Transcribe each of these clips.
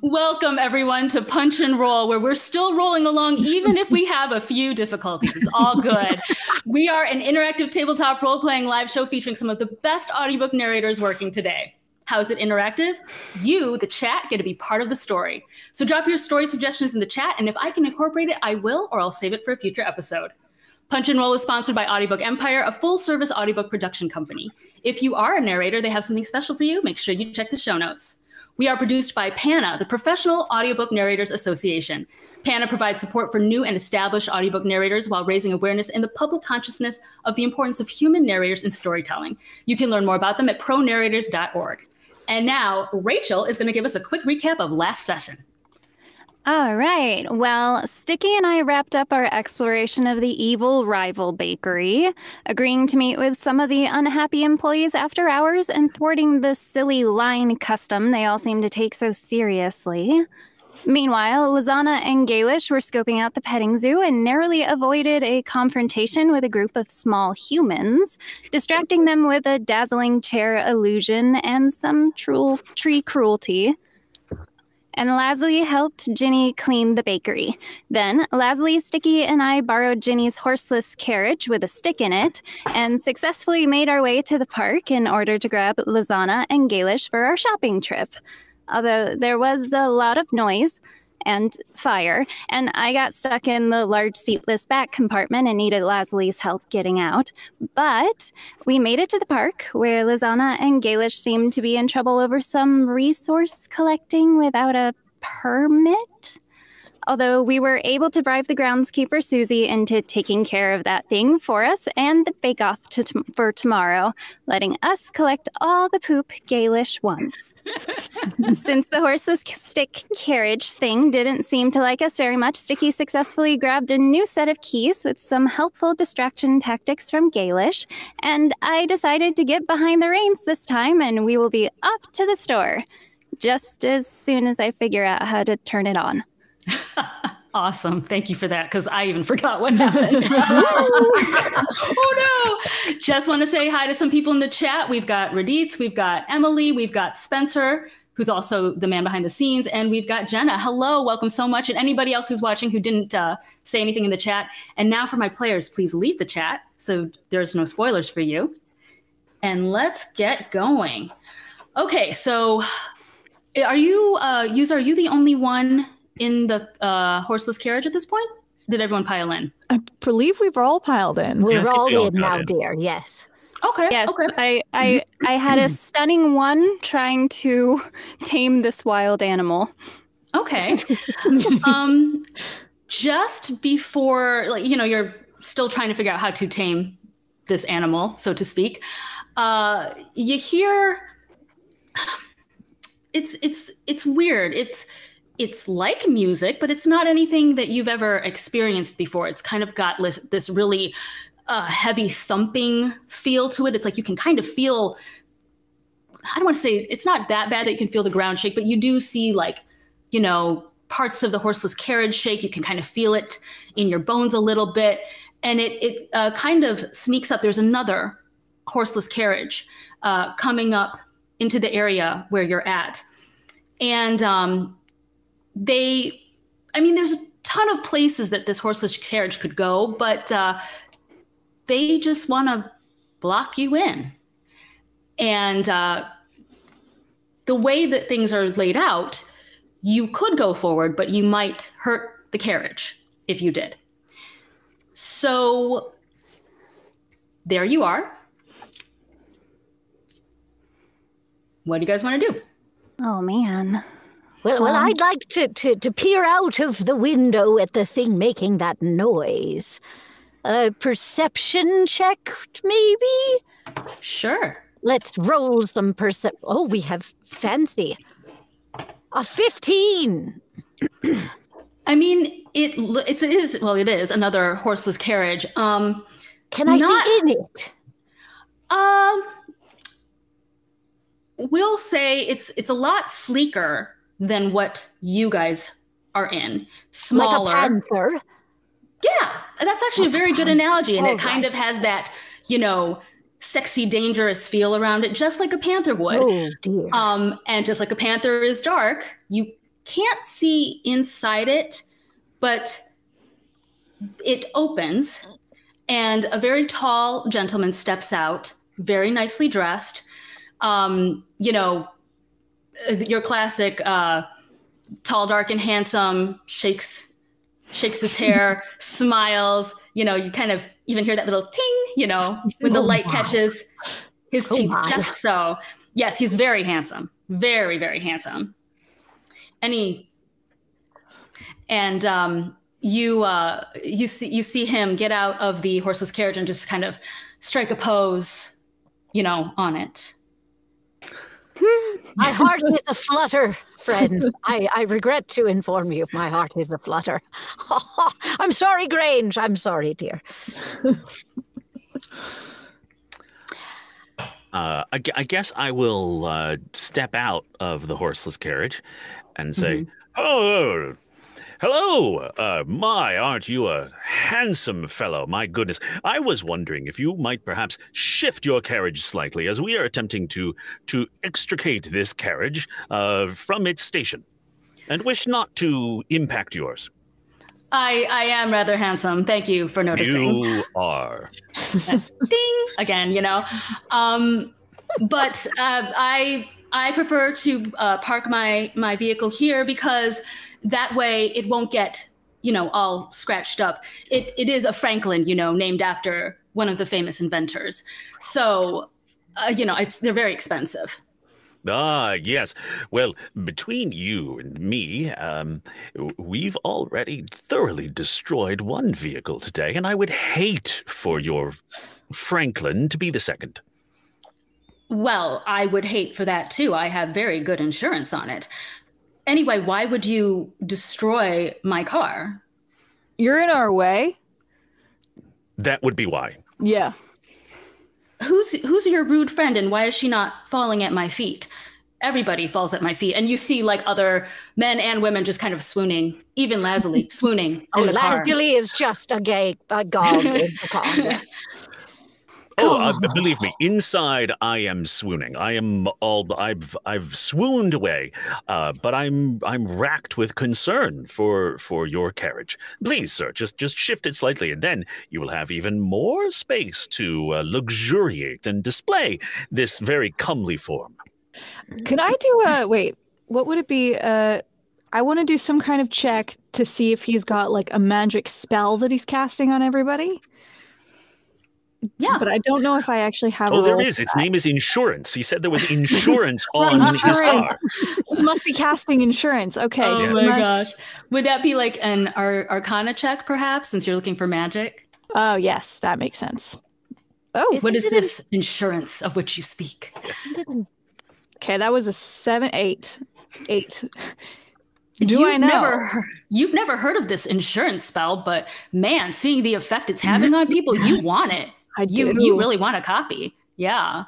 Welcome, everyone, to Punch and Roll, where we're still rolling along, even if we have a few difficulties. It's all good. We are an interactive tabletop role-playing live show featuring some of the best audiobook narrators working today. How is it interactive? You, the chat, get to be part of the story. So drop your story suggestions in the chat, and if I can incorporate it, I will, or I'll save it for a future episode. Punch and Roll is sponsored by Audiobook Empire, a full-service audiobook production company. If you are a narrator, they have something special for you. Make sure you check the show notes. We are produced by PANA, the Professional Audiobook Narrators Association. PANA provides support for new and established audiobook narrators while raising awareness in the public consciousness of the importance of human narrators in storytelling. You can learn more about them at pronarrators.org. And now, Rachel is going to give us a quick recap of last session. All right. Well, Sticky and I wrapped up our exploration of the evil rival bakery, agreeing to meet with some of the unhappy employees after hours and thwarting the silly line custom they all seem to take so seriously. Meanwhile, Lizana and Gaelish were scoping out the petting zoo and narrowly avoided a confrontation with a group of small humans, distracting them with a dazzling chair illusion and some tree cruelty. And Lazuli helped Ginny clean the bakery. Then Lazuli, Sticky, and I borrowed Ginny's horseless carriage with a stick in it and successfully made our way to the park in order to grab Lizana and Gaelish for our shopping trip. Although there was a lot of noise and fire, and I got stuck in the large seatless back compartment and needed Lazuli's help getting out. But we made it to the park, where Lizana and Gaelish seemed to be in trouble over some resource collecting without a permit. Although we were able to bribe the groundskeeper, Susie, into taking care of that thing for us and the bake-off for tomorrow, letting us collect all the poop Gaelish wants. Since the horseless stick carriage thing didn't seem to like us very much, Sticky successfully grabbed a new set of keys with some helpful distraction tactics from Gaelish, and I decided to get behind the reins this time, and we will be off to the store, just as soon as I figure out how to turn it on. Awesome. Thank you for that, because I even forgot what happened. Oh, no. Just want to say hi to some people in the chat. We've got Raditz, we've got Emily, we've got Spencer, who's also the man behind the scenes, and we've got Jenna. Hello, welcome so much. And anybody else who's watching who didn't say anything in the chat. And now for my players, please leave the chat so there's no spoilers for you. And let's get going. Okay, so are you, User, are you the only one in the horseless carriage at this point? Did everyone pile in? I believe we've all piled in. We're all in now, dear. Yes. Okay. Yes. Okay. I had a stunning one trying to tame this wild animal. Okay. Just before, like, you know, you're still trying to figure out how to tame this animal, so to speak. You hear it's weird. It's like music, but it's not anything that you've ever experienced before. It's kind of got this really heavy thumping feel to it. It's like you can kind of feel, I don't want to say, it's not that bad that you can feel the ground shake, but you do see, like, you know, parts of the horseless carriage shake. You can kind of feel it in your bones a little bit. And it kind of sneaks up. There's another horseless carriage coming up into the area where you're at. And there's a ton of places that this horseless carriage could go, but they just want to block you in. And the way that things are laid out, you could go forward, but you might hurt the carriage if you did. So there you are. What do you guys want to do? Oh, man. Well, I'd like to peer out of the window at the thing making that noise. A perception check, maybe? Sure. Let's roll some Oh, we have fancy. A 15. I mean, it is another horseless carriage. Can I see in it? We'll say it's a lot sleeker than what you guys are in. Smaller. Like a panther? Yeah, and that's actually a very good analogy, and it kind right. of has that, you know, sexy, dangerous feel around it, just like a panther would. Oh, dear. And just like a panther is dark, you can't see inside it, but it opens, and a very tall gentleman steps out, very nicely dressed. You know, your classic tall, dark, and handsome, shakes his hair, smiles. You know, you kind of even hear that little ting, you know, when the light catches his teeth just so. Yes, he's very handsome. Very, very handsome. And you see him get out of the horseless carriage and just kind of strike a pose, you know, on it. My heart is a flutter, friends. I regret to inform you, my heart is a flutter. I'm sorry, Grange. I'm sorry, dear. I guess I will step out of the horseless carriage and say, "Oh, hello! My, aren't you a handsome fellow? My goodness. I was wondering if you might perhaps shift your carriage slightly as we are attempting to extricate this carriage from its station and wish not to impact yours." I am rather handsome. Thank you for noticing. You are. Ding! Again, you know. But I prefer to park my vehicle here because that way it won't get, you know, all scratched up. It is a Franklin, you know, named after one of the famous inventors. So, you know, they're very expensive. Ah, yes. Well, between you and me, we've already thoroughly destroyed one vehicle today, and I would hate for your Franklin to be the second. Well, I would hate for that too. I have very good insurance on it. Anyway, why would you destroy my car? You're in our way. That would be why. Yeah. Who's your rude friend, and why is she not falling at my feet? Everybody falls at my feet, and you see like other men and women just kind of swooning, even Lazuli swooning in the car. Lazuli is just a gog in the car. Believe me, inside I am swooning. I've swooned away, but I'm racked with concern for your carriage. Please, sir, just shift it slightly, and then you will have even more space to luxuriate and display this very comely form. Could I do wait, what would it be? I want to do some kind of check to see if he's got like a magic spell that he's casting on everybody. Yeah. But I don't know if I actually have Oh, there is. Its name is insurance. He said there was insurance on his car. He must be casting insurance. Okay. Oh so my gosh. Would that be like an Arcana check, perhaps, since you're looking for magic? Oh, yes. That makes sense. Oh, what is this insurance of which you speak? Okay, that was a 7, 8. 8. You've never heard of this insurance spell, but man, seeing the effect it's having on people, you want it. You really want a copy. Yeah.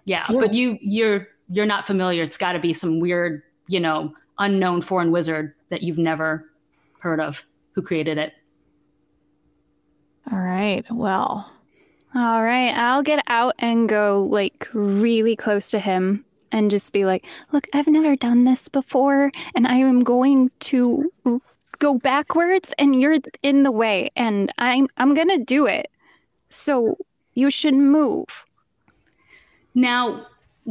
Yeah. Yes. But you're not familiar. It's gotta be some weird, you know, unknown foreign wizard that you've never heard of who created it. All right. Well. All right. I'll get out and go like really close to him and just be like, look, I've never done this before, and I am going to go backwards, and you're in the way, and I'm gonna do it. So you should move. Now,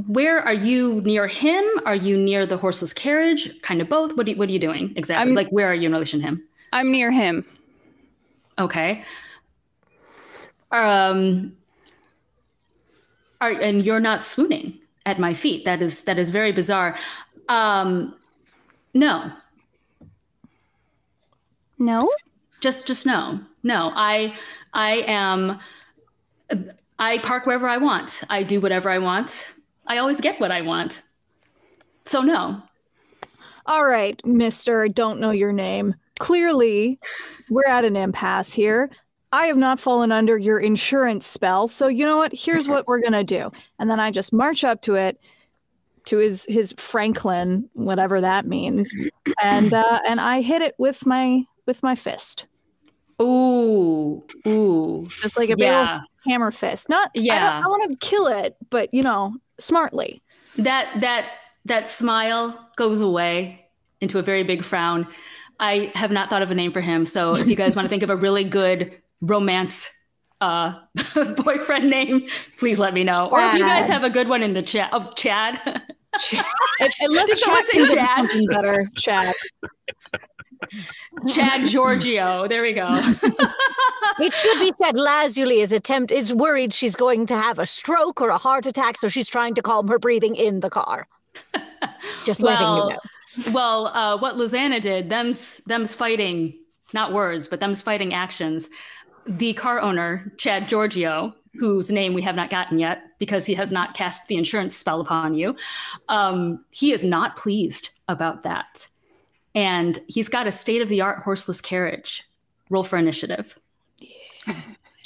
where are you? Near him? Are you near the horseless carriage? Kind of both. What are you doing exactly? Like, where are you in relation to him? I'm near him. Okay. And you're not swooning at my feet. That is very bizarre. No. No? Just no. No. I park wherever I want. I do whatever I want. I always get what I want. So no. All right, Mr. Don't know your name. Clearly, we're at an impasse here. I have not fallen under your insurance spell, so you know what? Here's what we're gonna do. And then I just march up to it, to his Franklin, whatever that means, and I hit it with my fist. Ooh, just like a big old hammer fist. Not, I want to kill it, but you know, smartly. That smile goes away into a very big frown. I have not thought of a name for him. So if you guys want to think of a really good romance boyfriend name, please let me know. Or if you guys have a good one in the chat. Oh, Chad. Unless Chad can think of something better. Chad. Chad Giorgio. There we go. It should be said Lazuli is worried she's going to have a stroke or a heart attack, so she's trying to calm her breathing in the car. Just letting you know. Well, what Lizanna did, them's fighting, not words, but them's fighting actions. The car owner, Chad Giorgio, whose name we have not gotten yet because he has not cast the insurance spell upon you, he is not pleased about that. And he's got a state-of-the-art horseless carriage. Roll for initiative. Yeah.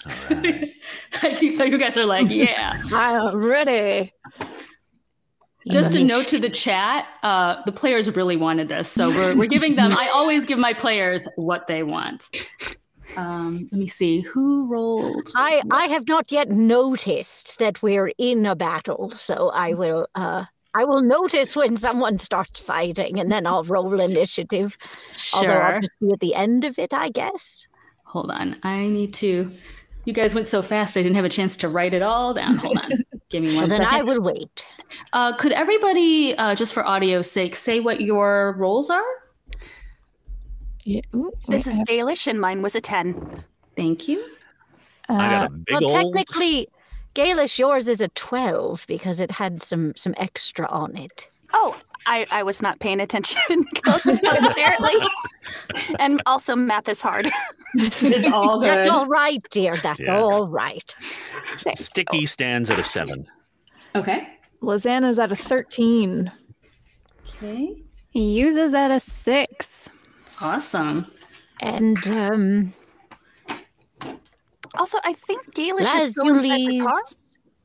All right. You guys are like, yeah. I'm ready. Just a note to the chat, the players really wanted this, so we're giving them, I always give my players what they want. Let me see, who rolled? I have not yet noticed that we're in a battle, so I will notice when someone starts fighting, and then I'll roll initiative. Sure. Although I'll just be at the end of it, I guess. Hold on, I need to, you guys went so fast I didn't have a chance to write it all down. Hold on, give me one second. Then I will wait. Could everybody, just for audio's sake, say what your roles are? Yeah. Ooh, this is Gaelish, and mine was a 10. Thank you. I got a big old... Technically, Gaelish, yours is a 12 because it had some extra on it. Oh, I was not paying attention close enough, apparently. And also, math is hard. It's all good. That's all right, dear. That's all right. Sticky stands at a 7. Okay. Lizanna's at a 13. Okay. He uses at a 6. Awesome. And also, I think Gaelish is still inside the car.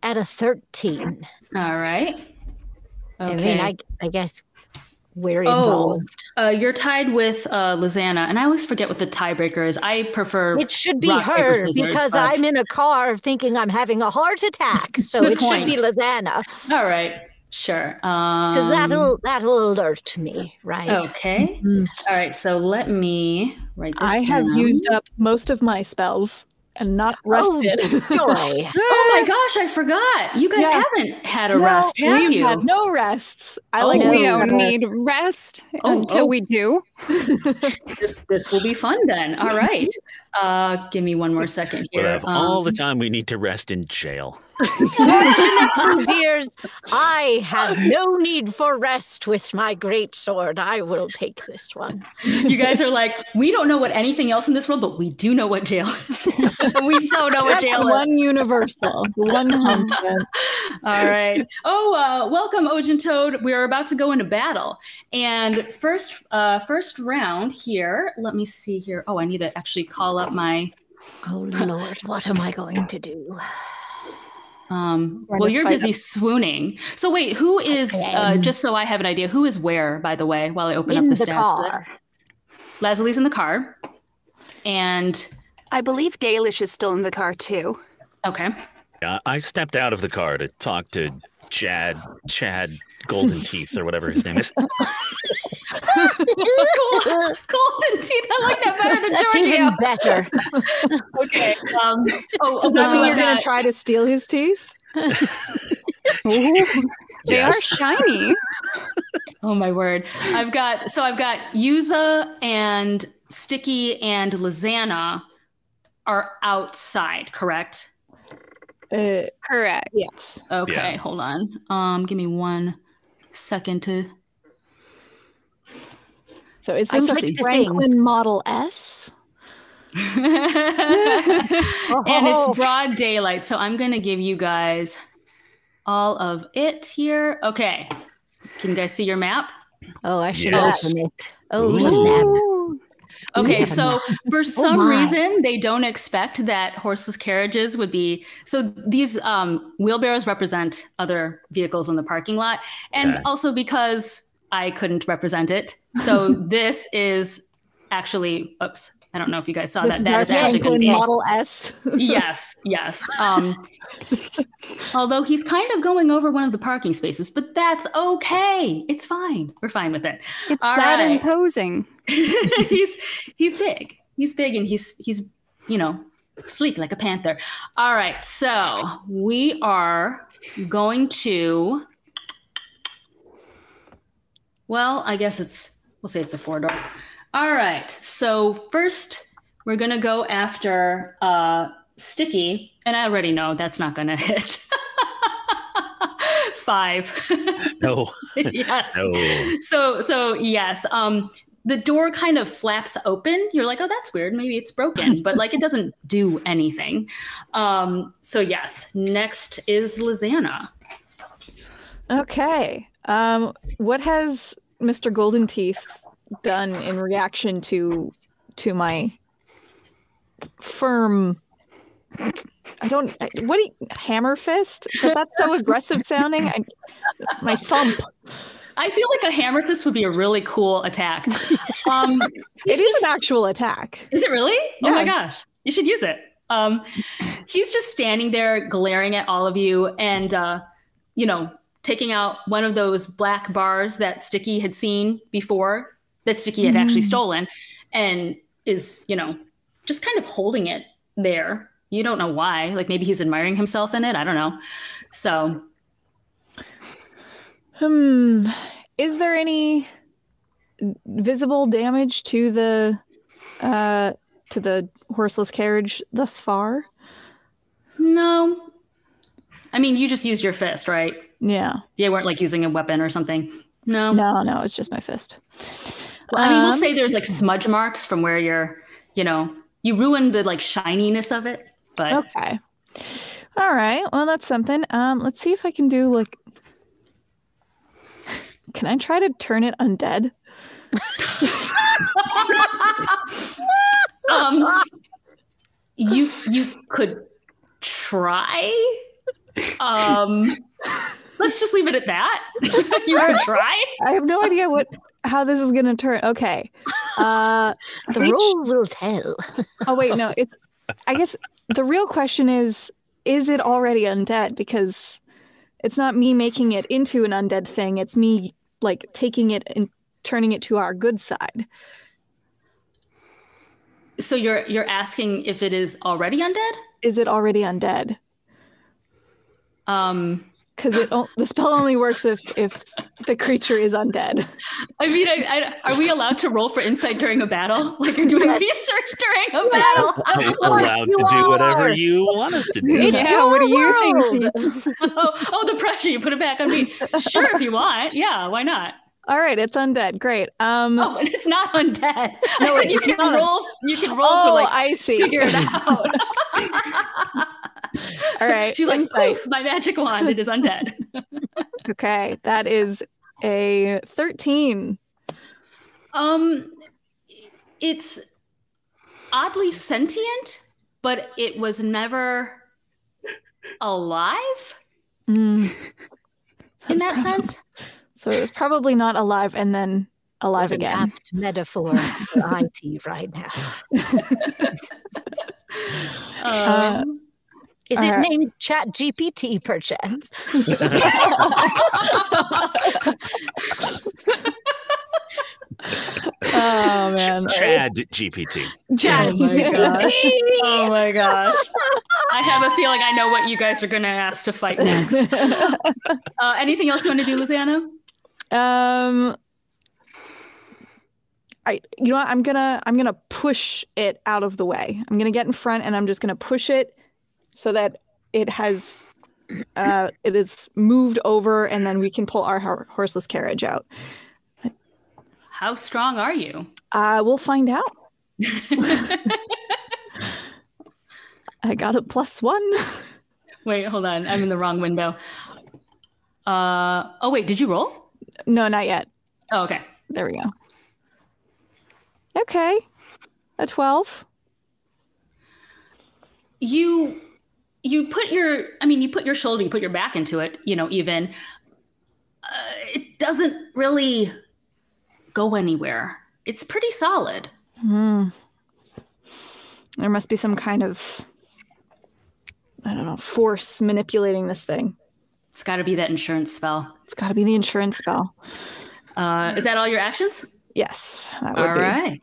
at a 13. All right. Okay. I mean, I guess we're involved. You're tied with Lizanna, and I always forget what the tiebreaker is. I prefer it should be rock, paper, her scissors, because but... I'm in a car thinking I'm having a heart attack. So it should be Lizanna. All right. Sure. Because that'll alert me, right? Okay. All right. So let me write this I have down. used up most of my spells and not rested. Oh, joy. Oh my gosh, I forgot. You guys haven't had a rest, have we've you? had no rests. We don't need rest until we do. This will be fun then. All right. Give me one more second here. We'll have all the time we need to rest in jail. Fortunately, dears, I have no need for rest with my great sword. I will take this one. You guys are like, we don't know what anything else in this world, but we do know what jail is. We so know what jail is. One universal. One constant. All right. Oh, welcome, Ojin Toad. We're about to go into battle. And first round here, let me see here. Oh, I need to actually call up my... Oh, Lord, what am I going to do? Well, you're busy swooning. So wait, who is, just so I have an idea, who is where, by the way, while I open up the stats for this? Leslie's in the car. And... I believe Gaelish is still in the car, too. Okay. I stepped out of the car to talk to Chad Golden Teeth, or whatever his name is. Golden Teeth, I like that better than That's Giorgio. even better. Okay. Does that mean you're going to try to steal his teeth? They are shiny. Oh my word. I've got Yuza and Sticky and Lizanna are outside, correct? Correct. Yes. Okay, Yeah. hold on. Give me 1 second to... So is this a Franklin Model S? And it's broad daylight, so I'm going to give you guys all of it here. Okay. Can you guys see your map? Oh, I should Yes. open it. Oh, snap. Okay, so for some reason, they don't expect that horseless carriages would be... So these wheelbarrows represent other vehicles in the parking lot. And also because I couldn't represent it. So this is actually... Oops. I don't know if you guys saw This that. is That our is actually going to Franklin be Model S. yes. Although he's kind of going over one of the parking spaces, but that's okay. It's fine. We're fine with it. It's All that right. imposing. He's big. He's big, and he's sleek like a panther. All right, so we are going to. Well, I guess we'll say it's a 4-door. All right, so first we're gonna go after Sticky, and I already know that's not gonna hit. 5. No. Yes. No. So yes. The door kind of flaps open. You're like, oh, that's weird. Maybe it's broken, but like it doesn't do anything. So yes, next is Lizanna. Okay. What has Mr. Golden Teeth done in reaction to my firm? Hammer fist? But that's so aggressive sounding. My thump. I feel like a hammer fist would be a really cool attack. It is an actual attack. Is it really? Yeah. Oh my gosh. You should use it. He's just standing there glaring at all of you and, taking out one of those black bars that Sticky had seen before, that Sticky had actually stolen, and is, just kind of holding it there. You don't know why. Like maybe he's admiring himself in it. I don't know. So... Is there any visible damage to the horseless carriage thus far? No. I mean, you just used your fist, right? Yeah. You weren't like using a weapon or something. No. No, it's just my fist. Well, I mean, we'll say there's like smudge marks from where you're, you ruined the like shininess of it, but okay. All right. Well, that's something. Let's see if I can do like. Can I try to turn it undead? You could try. Let's just leave it at that. You could try. I have no idea how this is gonna turn. Okay. The roll will tell. Oh wait, no. I guess the real question is it already undead? Because it's not me making it into an undead thing. It's me like taking it and turning it to our good side. So you're asking if it is already undead? Is it already undead? Because the spell only works if the creature is undead. I mean, are we allowed to roll for insight during a battle? Like you're doing research during a battle? Allowed to do whatever you want us to do. Yeah, what do you think? Oh, the pressure! You put it back on me. Sure, if you want. Yeah, why not? All right, it's undead. Great. Oh, but it's not undead. No, I said you can roll. You can roll oh, to like I see. figure it out. All right. She's like, insight. poof, my magic wand. It is undead. Okay, that is a 13. It's oddly sentient, but it was never alive in that sense. So it was probably not alive and then alive What an again. apt metaphor for IT right now. Is it named ChatGPT, perchance? Oh man. Chad GPT. Oh my gosh. I have a feeling I know what you guys are going to ask to fight next. Anything else you want to do, Lizanna? You know what? I'm gonna push it out of the way. I'm gonna get in front and I'm just gonna push it so that it is moved over, and then we can pull our horseless carriage out. How strong are you? We'll find out. I got a +1. Wait, hold on. I'm in the wrong window. Oh wait, did you roll? No, not yet. Oh, okay. There we go. Okay. A 12. You put your shoulder, you put your back into it, even. It doesn't really go anywhere. It's pretty solid. There must be some kind of, I don't know, force manipulating this thing. It's got to be that insurance spell. It's got to be the insurance spell. Is that all your actions? Yes, that would All be. right.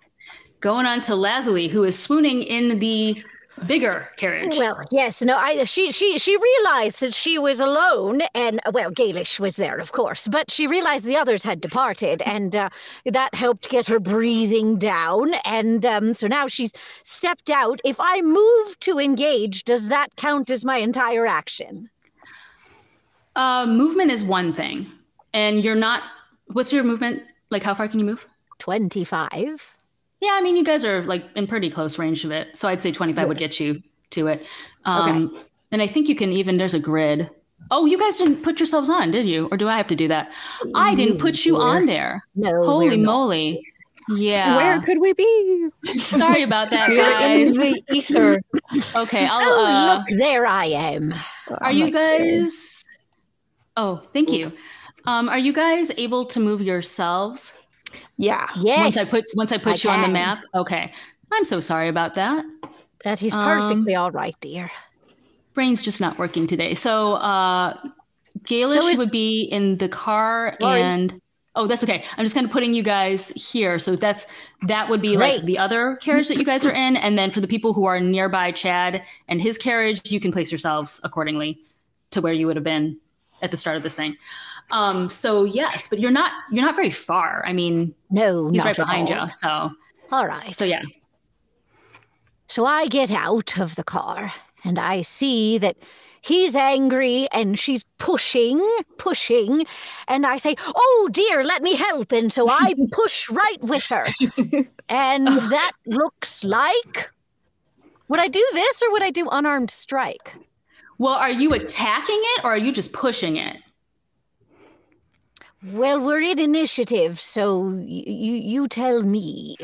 Going on to Lazuli, who is swooning in the bigger carriage. Well, yes, no, she realized that she was alone, and, well, Gaelish was there, of course, but she realized the others had departed, and that helped get her breathing down, and so now she's stepped out. If I move to engage, does that count as my entire action? Movement is one thing, and you're not, what's your movement? Like, how far can you move? 25. Yeah, I mean, you guys are like in pretty close range of it. So I'd say 25 would get you to it. And I think you can even, there's a grid. Oh, you guys didn't put yourselves on, did you? Or do I have to do that? I didn't put you on there. No. Holy moly. Yeah. Where could we be? Sorry about that, You're guys. in the ether. Okay, Oh, look, there I am. Are you guys... Oh, thank you. Are you guys able to move yourselves? Yeah. Yes. Once I put you on the map? Okay. I'm so sorry about that. That is perfectly all right, dear. Brain's just not working today. So Gaelish would be in the car and... Oh, that's okay. I'm just kind of putting you guys here. So that would be like the other carriage that you guys are in. And then for the people who are nearby Chad and his carriage, you can place yourselves accordingly to where you would have been at the start of this thing. So yes, but you're not very far. I mean, no, he's not right behind all. you. So all right. So yeah. So I get out of the car and I see that he's angry and she's pushing, and I say, "Oh dear, let me help." And so I push right with her. And that looks like, would I do this or would I do unarmed strike? Well, are you attacking it or are you just pushing it? Well, we're in initiative, so you tell me.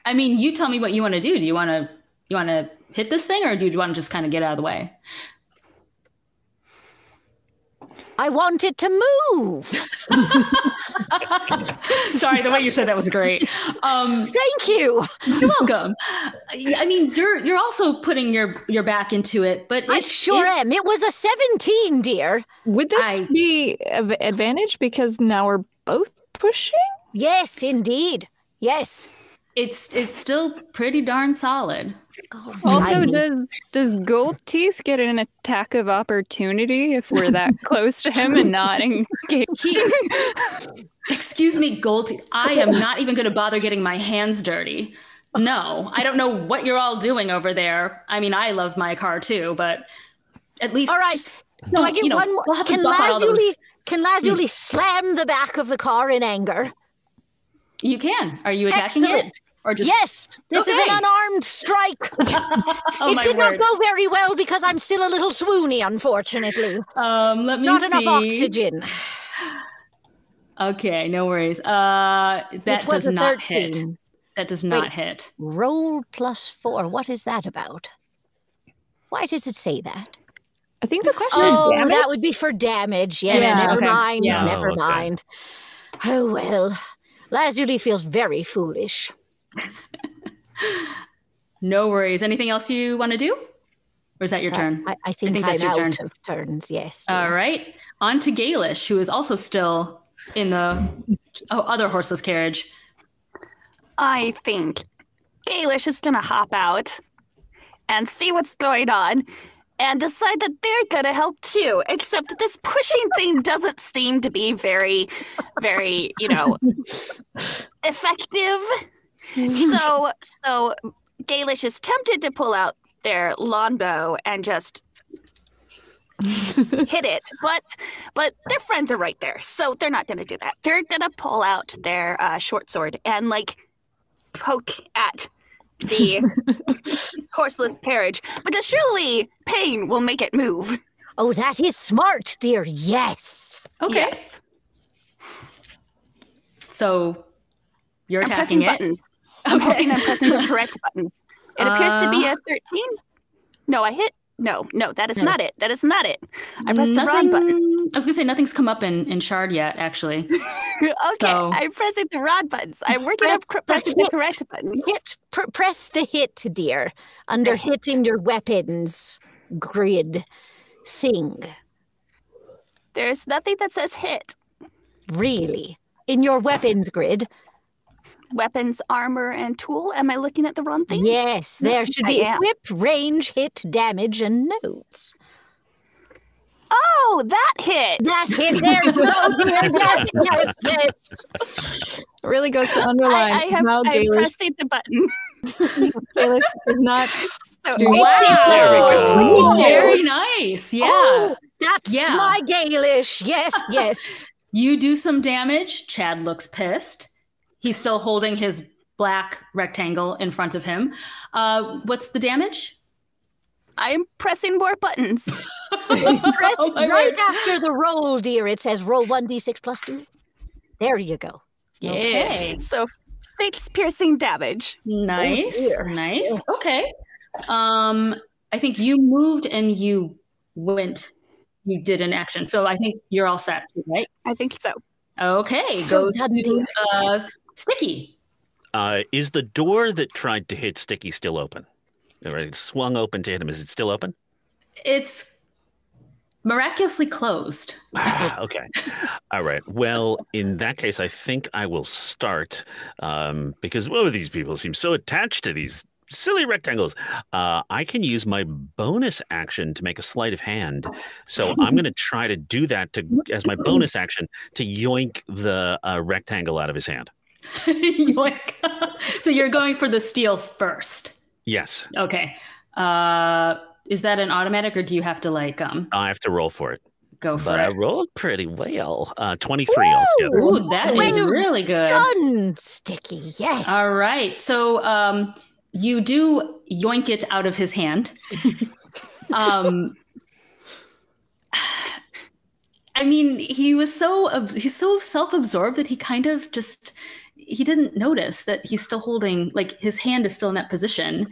I mean, you tell me what you want to do. Do you want to hit this thing, or do you want to just kind of get out of the way? I want it to move. Sorry, the way you said that was great. Thank you. You're welcome. I mean, you're also putting your back into it, but I sure am. It was a 17, dear. Would this be an advantage because now we're both pushing? Yes, indeed. Yes. It's still pretty darn solid. Oh, Also, does Gold Teeth get an attack of opportunity if we're that close to him and not engaging? Excuse me, Gold Teeth. I am not even going to bother getting my hands dirty. No, I don't know what you're all doing over there. I mean, I love my car too, but at least... All right. No, I get one more. We'll can Lazuli slam the back of the car in anger? You can. Are you attacking it? Or just... Yes, this is an unarmed strike. It did not go very well because I'm still a little swoony, unfortunately. Let me see. Not enough oxygen. Okay, no worries. That does not hit. That does not hit. Roll +4. What is that about? Why does it say that? I think that's damage. That would be for damage. Yes, never mind. Yeah. Never mind. Oh, well. Lazuli feels very foolish. No worries. Anything else you want to do? Or is that your turn? I think I'm that's your turn. out of turns, yes. All right. On to Gaelish, who is also still in the other horseless carriage. I think Gaelish is going to hop out and see what's going on and decide that they're going to help too, except this pushing thing doesn't seem to be very, very, effective. So Gaelish is tempted to pull out their longbow and just hit it, but their friends are right there, so they're not going to do that. They're going to pull out their short sword and poke at the horseless carriage, because surely pain will make it move. Oh, that is smart, dear. Yes. Okay. Yes. So you're I'm attacking pressing it. buttons. I'm hoping I'm pressing the correct buttons. It appears to be a 13. No, I hit No, that is not it. That is not it. I pressed the wrong button. I was gonna say nothing's come up in Shard yet, actually. Okay, So- I'm pressing the wrong buttons. I'm working on pressing the correct buttons. Press the hit, dear, under hit in your weapons grid thing. There's nothing that says hit. Really? In your weapons grid? Weapons, armor, and tool. Am I looking at the wrong thing? Yes, there should be I am. equip, range, hit, damage, and notes. Oh, that hit. That hit, there you go, dear. Yes. It really goes to underline I'm how Gaelish, pressing the button. Gaelish does not So do Wow. There we go. Very nice. Yeah. Oh, that's Yeah. my Gaelish. Yes. You do some damage. Chad looks pissed. He's still holding his black rectangle in front of him. What's the damage? I'm pressing more buttons. Press Oh my right word. after the roll, dear. It says roll 1d6 plus 2. There you go. Okay. So 6 piercing damage. Nice. dear. Nice. Okay. I think you moved and you did an action. So I think you're all set, right? I think so. Okay. Goes done, to dear. Sticky. Is the door that tried to hit Sticky still open? It swung open to hit him. Is it still open? It's miraculously closed. Okay. All right. Well, in that case, I think I will start because these people seem so attached to these silly rectangles. I can use my bonus action to make a sleight of hand. So I'm going to try to do that as my bonus action to yoink the rectangle out of his hand. Yoink. So you're going for the steel first. Yes. Okay. Is that an automatic or do you have to I have to roll for it. go for But I it? rolled pretty well. 23 altogether. Ooh, that is Well really good. Done, Sticky. Yes. All right. So you do yoink it out of his hand. I mean, he's so self-absorbed that he kind of he didn't notice that he's still holding, like, his hand is still in that position.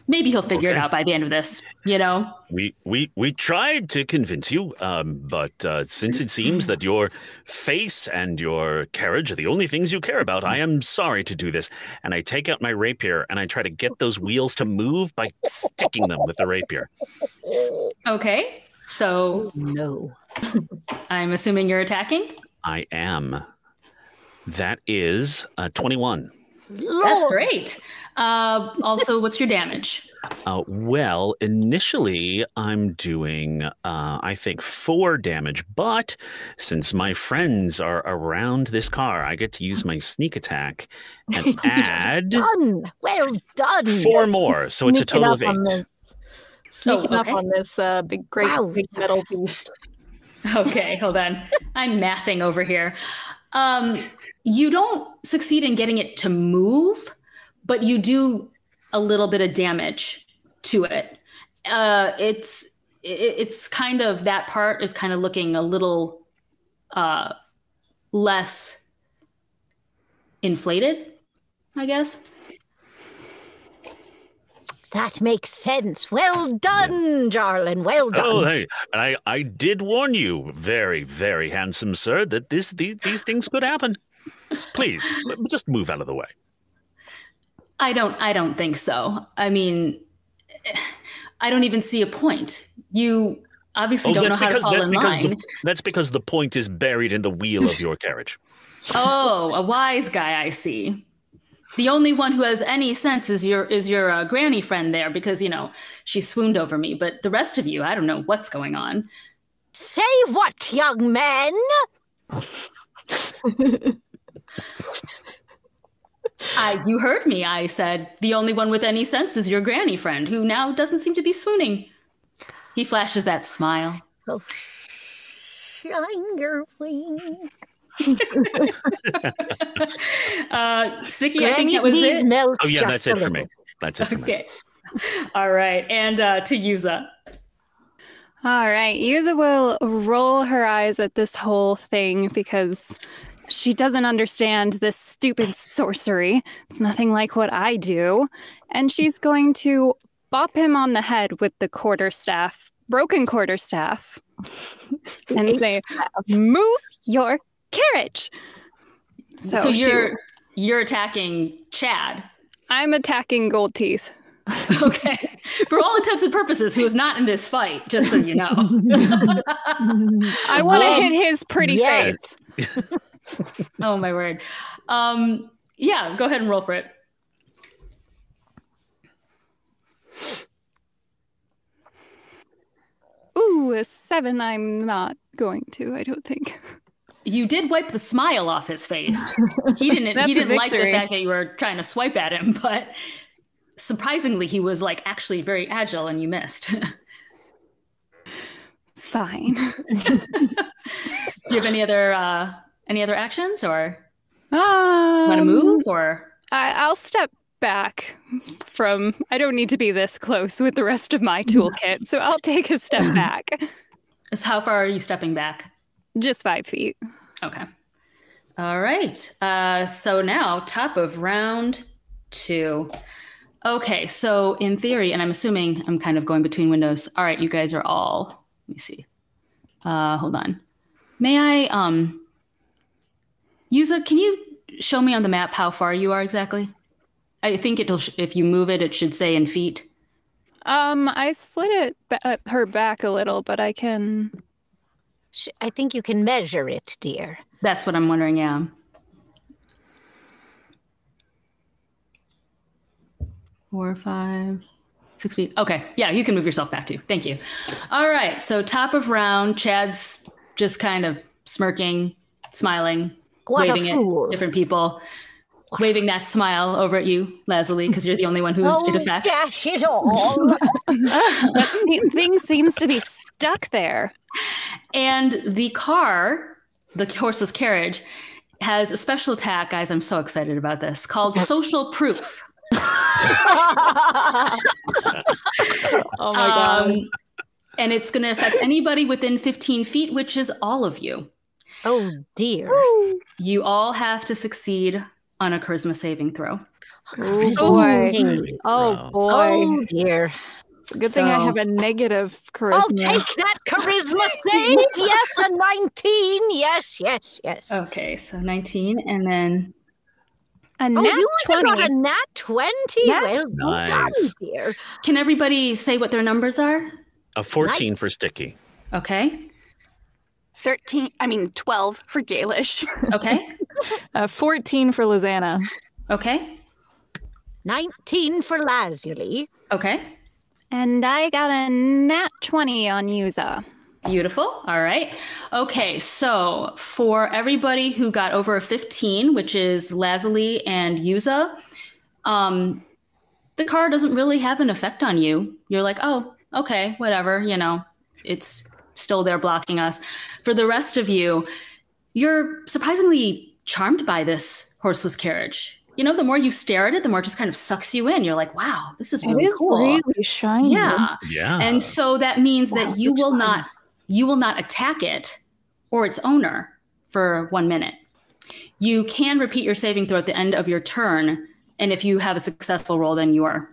Maybe he'll figure it Okay. out by the end of this, you know? We tried to convince you, but since it seems that your face and your carriage are the only things you care about, I am sorry to do this. And I take out my rapier and I try to get those wheels to move by sticking them with the rapier. Okay. So No. I'm assuming you're attacking? I am. That is 21. That's great. Also, what's your damage? Well, initially I'm doing, I think, 4 damage, but since my friends are around this car, I get to use my sneak attack and add Done. Well done. 4 more, so it's a Sneaking total of up 8. on this. Sneaking okay. up on this big Wow. metal beast. Okay, hold on. I'm mathing over here. You don't succeed in getting it to move, but you do a little bit of damage to it. It's kind of, that part is kind of looking a little less inflated, I guess. That makes sense. Well done, Jarlin. Well done. Oh, hey, I did warn you, very, very handsome sir, that these things could happen. Please, just move out of the way. I don't think so. I mean, I don't even see a point. You obviously don't know how to fall in line. That's because the point is buried in the wheel of your carriage. Oh, a wise guy, I see. The only one who has any sense is your granny friend there, because, you know, she swooned over me. But the rest of you, I don't know what's going on. Say what, young man? You heard me. I said the only one with any sense is your granny friend, who now doesn't seem to be swooning. He flashes that smile. Oh, shine your wings. Sticky, I think Granny's that was knees it. melt Oh yeah, just that's a it for little. me. That's it for me. Okay. All right. And to Yuza. All right, Yuza will roll her eyes at this whole thing because she doesn't understand this stupid sorcery. It's nothing like what I do. And she's going to bop him on the head with the quarterstaff, broken quarterstaff, and say, "Move your carriage." So you're attacking Chad. I'm attacking Gold Teeth. Okay. For all intents and purposes, who is not in this fight, just so you know. I want to hit his pretty face. Oh, my word. Yeah, go ahead and roll for it. Ooh, a 7. I'm not going to, I don't think. You did wipe the smile off his face. He didn't like the fact that you were trying to swipe at him, but surprisingly, he was like actually very agile and you missed. Fine. Do you have any other actions or want to move or? I'll step back from, I don't need to be this close with the rest of my toolkit, so I'll take a step back. So how far are you stepping back? Just 5 feet. Okay. All right. So now top of round 2. Okay. So in theory, and I'm assuming I'm kind of going between windows. All right. You guys are all, let me see. Hold on. May I, Yuza, can you show me on the map how far you are exactly? I think if you move it, it should say in feet. I slid her back a little, but I can... I think you can measure it, dear. That's what I'm wondering, yeah. Four, 5, 6 feet. Okay, yeah, you can move yourself back too. Thank you. All right, so top of round, Chad's just kind of smirking, smiling, waving at different people. Waving that smile over at you, Lazuli, because you're the only one who it affects. Dash it all! That thing seems to be stuck there. And the car, the horseless carriage, has a special attack, guys. I'm so excited about this, called Social Proof. Oh my God. And it's going to affect anybody within 15 feet, which is all of you. Oh, dear. You all have to succeed on a charisma saving throw. Oh, boy. Oh, dear. It's a good thing I have a negative charisma. I'll take that charisma save. Yes, a 19. Yes, yes, yes. Okay, so 19, and then... A nat you 20. got a nat 20? Well Nice. done, dear. Can everybody say what their numbers are? A 14 for Sticky. Okay. 12 for Galish. Okay. 14 for Lizanna. Okay. 19 for Lazuli. Okay. And I got a nat 20 on Yuza. Beautiful. All right. Okay. So for everybody who got over a 15, which is Lazuli and Yuza, the car doesn't really have an effect on you. You're like, oh, okay, whatever. You know, it's still there blocking us. For the rest of you, you're surprisingly charmed by this horseless carriage. You know, the more you stare at it, the more it just kind of sucks you in. You're like, wow, this is really cool. Really shiny. Yeah. Yeah. And so that means that you will not attack it or its owner for 1 minute. You can repeat your saving throw at the end of your turn. And if you have a successful roll, then you are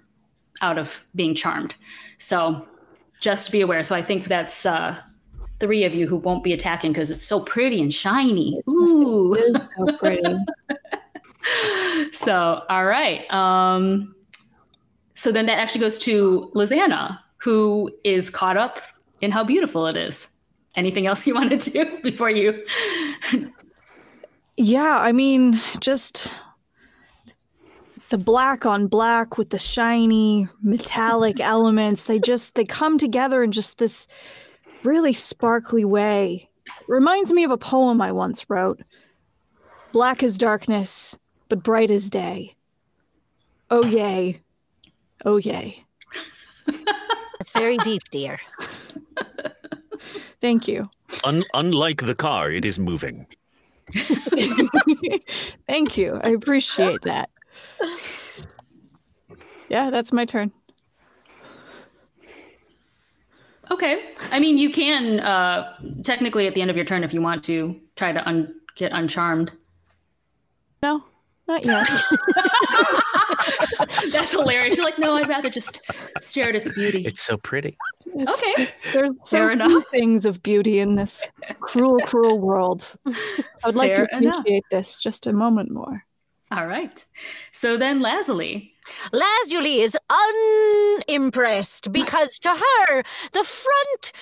out of being charmed. So just be aware. So I think that's 3 of you who won't be attacking because it's so pretty and shiny. Ooh. It is so pretty. So, all right. So then that actually goes to Lizanna, who is caught up in how beautiful it is. Anything else you want to do before you? Yeah, I mean, just the black on black with the shiny metallic elements. They come together in just this really sparkly way. Reminds me of a poem I once wrote. Black as darkness, but bright as day. Oh, yay. Oh, yay. It's very deep, dear. Thank you. Unlike the car, it is moving. Thank you. I appreciate that. Yeah, that's my turn. Okay. I mean, you can technically at the end of your turn, if you want to, try to get uncharmed. No. Not yet. That's hilarious. You're like, no, I'd rather just stare at its beauty. It's so pretty. Okay. There's so Fair few enough. things of beauty in this cruel, cruel world. I would like to Fair enough. appreciate this just a moment more. All right. So then Lazuli. Lazuli is unimpressed because to her, the front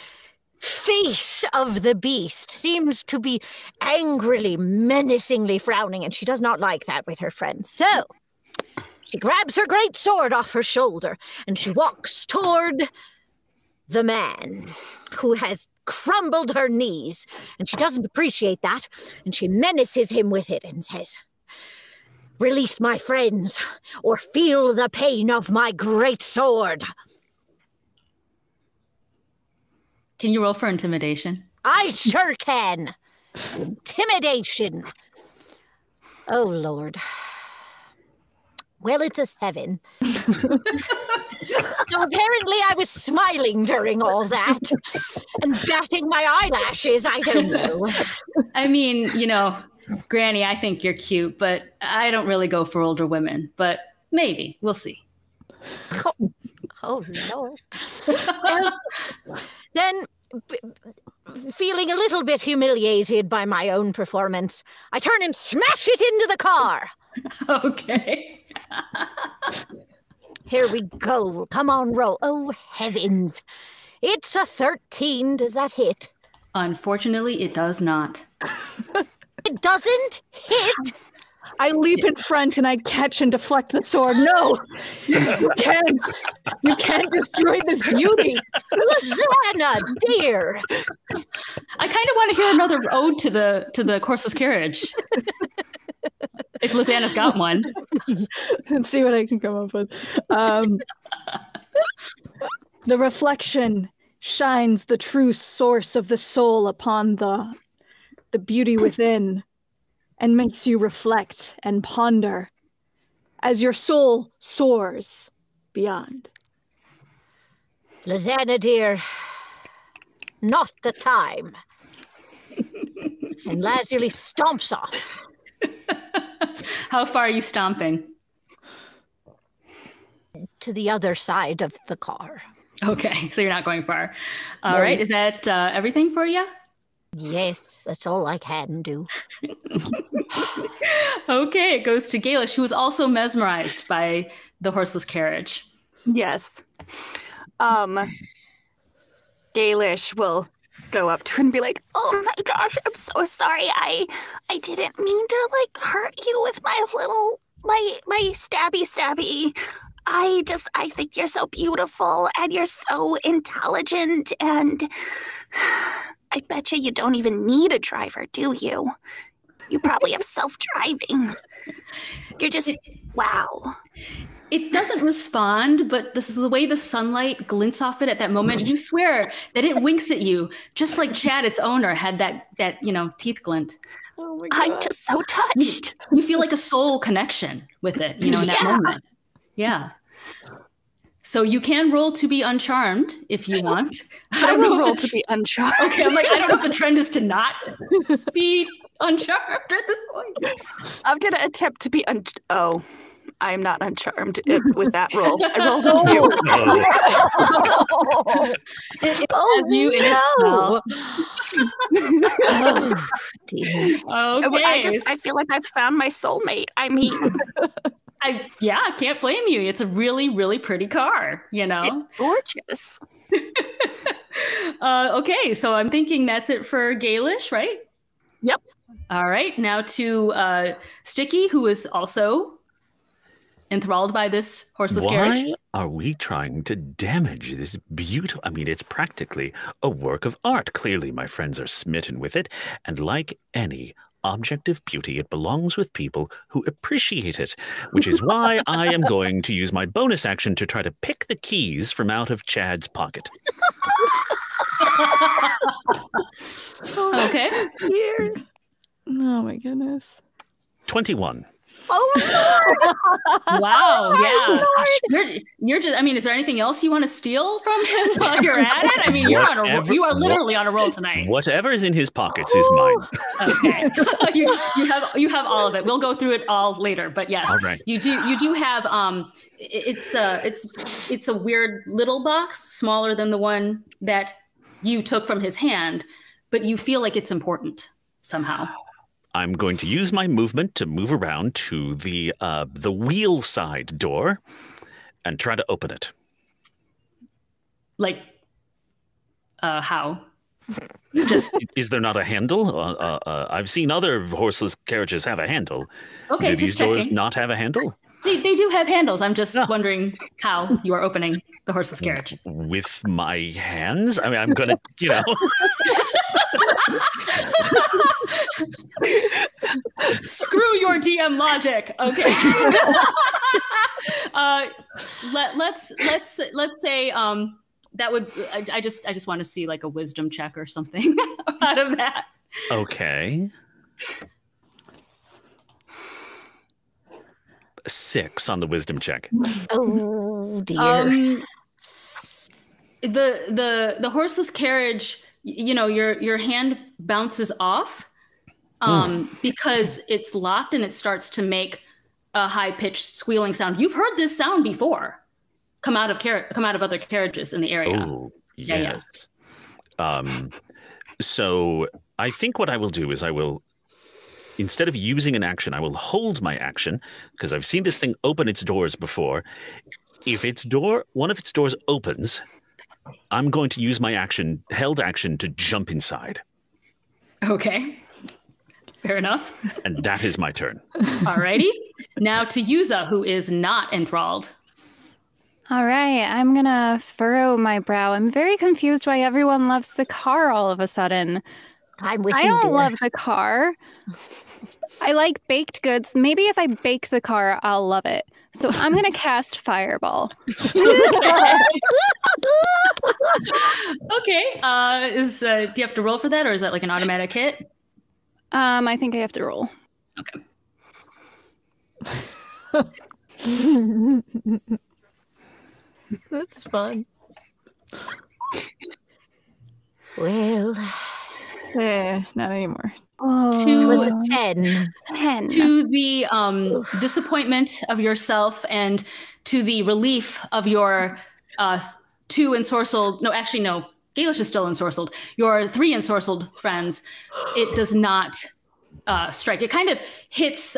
face of the beast seems to be angrily, menacingly frowning, and she does not like that with her friends. So she grabs her great sword off her shoulder and she walks toward the man who has crumbled her knees, and she doesn't appreciate that, and she menaces him with it and says, "Release my friends, or feel the pain of my great sword." Can you roll for intimidation? I sure can. Intimidation. Oh, Lord. Well, it's a 7. So apparently I was smiling during all that and batting my eyelashes. I don't know. I mean, Granny, I think you're cute, but I don't really go for older women. But maybe. We'll see. Oh, Lord. Well, then, feeling a little bit humiliated by my own performance, I turn and smash it into the car. Okay. Here we go. Come on, roll. Oh, heavens. It's a 13. Does that hit? Unfortunately, it does not. It doesn't hit? I leap in front and I catch and deflect the sword. No, you can't. You can't destroy this beauty. Lizana, dear. I kind of want to hear another ode to the horseless carriage. If Lizanna's got one. Let's see what I can come up with. The reflection shines the true source of the soul upon the beauty within, and makes you reflect and ponder as your soul soars beyond. Lizana, dear, not the time. And Lazuli stomps off. How far are you stomping? To the other side of the car. Okay, so you're not going far. All right, is that everything for you? Yes, that's all I can do. Okay, it goes to Gaelish, who was also mesmerized by the horseless carriage. Yes. Gaelish will go up to him and be like, "Oh my gosh, I'm so sorry. I didn't mean to hurt you with my little my stabby. I think you're so beautiful and you're so intelligent, and I bet you don't even need a driver, do you? You probably have self-driving. You're just wow." It doesn't respond, but this is the way the sunlight glints off it at that moment. You swear that it winks at you, just like Chad, its owner, had that teeth glint. Oh my God. I'm just so touched. You feel like a soul connection with it, in that moment. Yeah. So you can roll to be uncharmed if you want. I will roll to be uncharmed. Okay, I'm like, I don't know if the trend is to not be uncharmed at this point. I'm going to attempt to be Oh, I am not uncharmed with that roll. I rolled a 2. It has you in its spell. Oh, dear. Okay. I feel like I've found my soulmate. I mean, I can't blame you. It's a really, really pretty car, it's gorgeous. Okay, so I'm thinking that's it for Gaelish, right? Yep. All right, now to Sticky, who is also enthralled by this horseless carriage. Why are we trying to damage this beautiful... I mean, it's practically a work of art. Clearly, my friends are smitten with it, and like any object of beauty, it belongs with people who appreciate it, which is why I am going to use my bonus action to try to pick the keys from out of Chad's pocket. Okay. Oh my goodness. 21. Oh, Wow, yeah. You're just, I mean, is there anything else you want to steal from him while you're at it? I mean, you are literally on a roll tonight. Whatever is in his pockets is mine. Okay. you have all of it. We'll go through it all later, but yes. All right. You do have it's a weird little box, smaller than the one that you took from his hand, but you feel like it's important somehow. I'm going to use my movement to move around to the wheel side door and try to open it. Like, how? Just is there not a handle? I've seen other horseless carriages have a handle. Okay, do these just checking. doors not have a handle? They do have handles. I'm just wondering how you are opening the horseless carriage. With my hands? I mean, I'm going to, Screw your DM logic. Okay. Let's say that would I just want to see like a wisdom check or something out of that. Okay. 6 on the wisdom check. Oh dear. The horseless carriage, your hand bounces off because it's locked and it starts to make a high-pitched squealing sound. You've heard this sound before come out of other carriages in the area. Oh, yes. Yeah. So I think what I will do is instead of using an action, I will hold my action because I've seen this thing open its doors before. If one of its doors opens, I'm going to use my held action to jump inside. Okay. Fair enough. And that is my turn. Alrighty. Now to Yuza, who is not enthralled. All right, I'm gonna furrow my brow. I'm very confused why everyone loves the car all of a sudden. I'm with you. I don't dear. love the car. I like baked goods. Maybe if I bake the car, I'll love it. So I'm going to cast Fireball. Okay. Do you have to roll for that, or is that like an automatic hit? I think I have to roll. Okay. That's fun. Well, not anymore. it was a 10. 10. To the disappointment of yourself and to the relief of your 2 ensorcelled, no, actually, no, Galish is still ensorcelled, your 3 ensorcelled friends, it does not strike. It kind of hits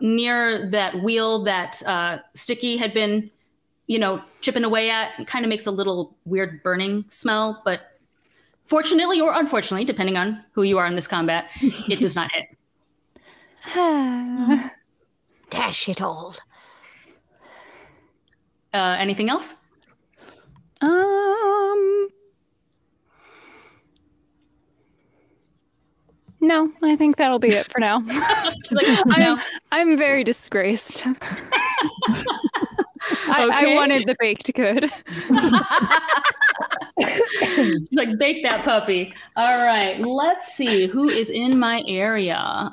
near that wheel that Sticky had been, chipping away at. It kind of makes a little weird burning smell, but fortunately or unfortunately, depending on who you are in this combat, it does not hit. Dash it all. Anything else? No, I think that'll be it for now. No. I'm very disgraced. I wanted the baked good. Like, bake that puppy. All right, let's see who is in my area.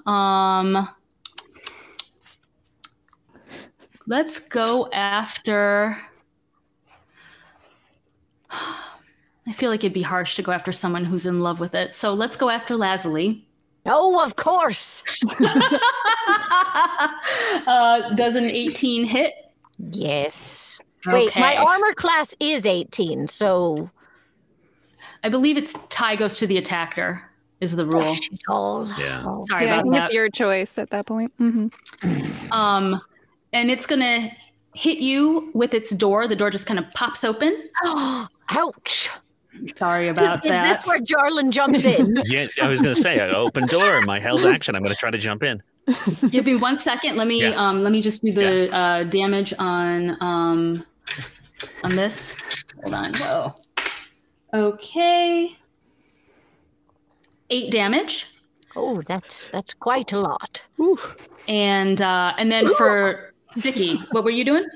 Let's go after. I feel like it'd be harsh to go after someone who's in love with it. So let's go after Lazuli. Oh, of course. Does an 18 hit? Yes. Okay. Wait, my armor class is 18, so... I believe it's tie goes to the attacker is the rule. Dash it all. Yeah. Sorry I about think that. it's your choice at that point. Mm-hmm. And it's gonna hit you with its door. The door just kind of pops open. Ouch. Sorry about Is that. this where Jarlin jumps in? Yes, I was going to say, an open door, my held action. I'm going to try to jump in. Give me 1 second. Let me just do the damage on this. Hold on. Whoa. Okay. 8 damage. Oh, that's quite a lot. And then for Sticky, what were you doing?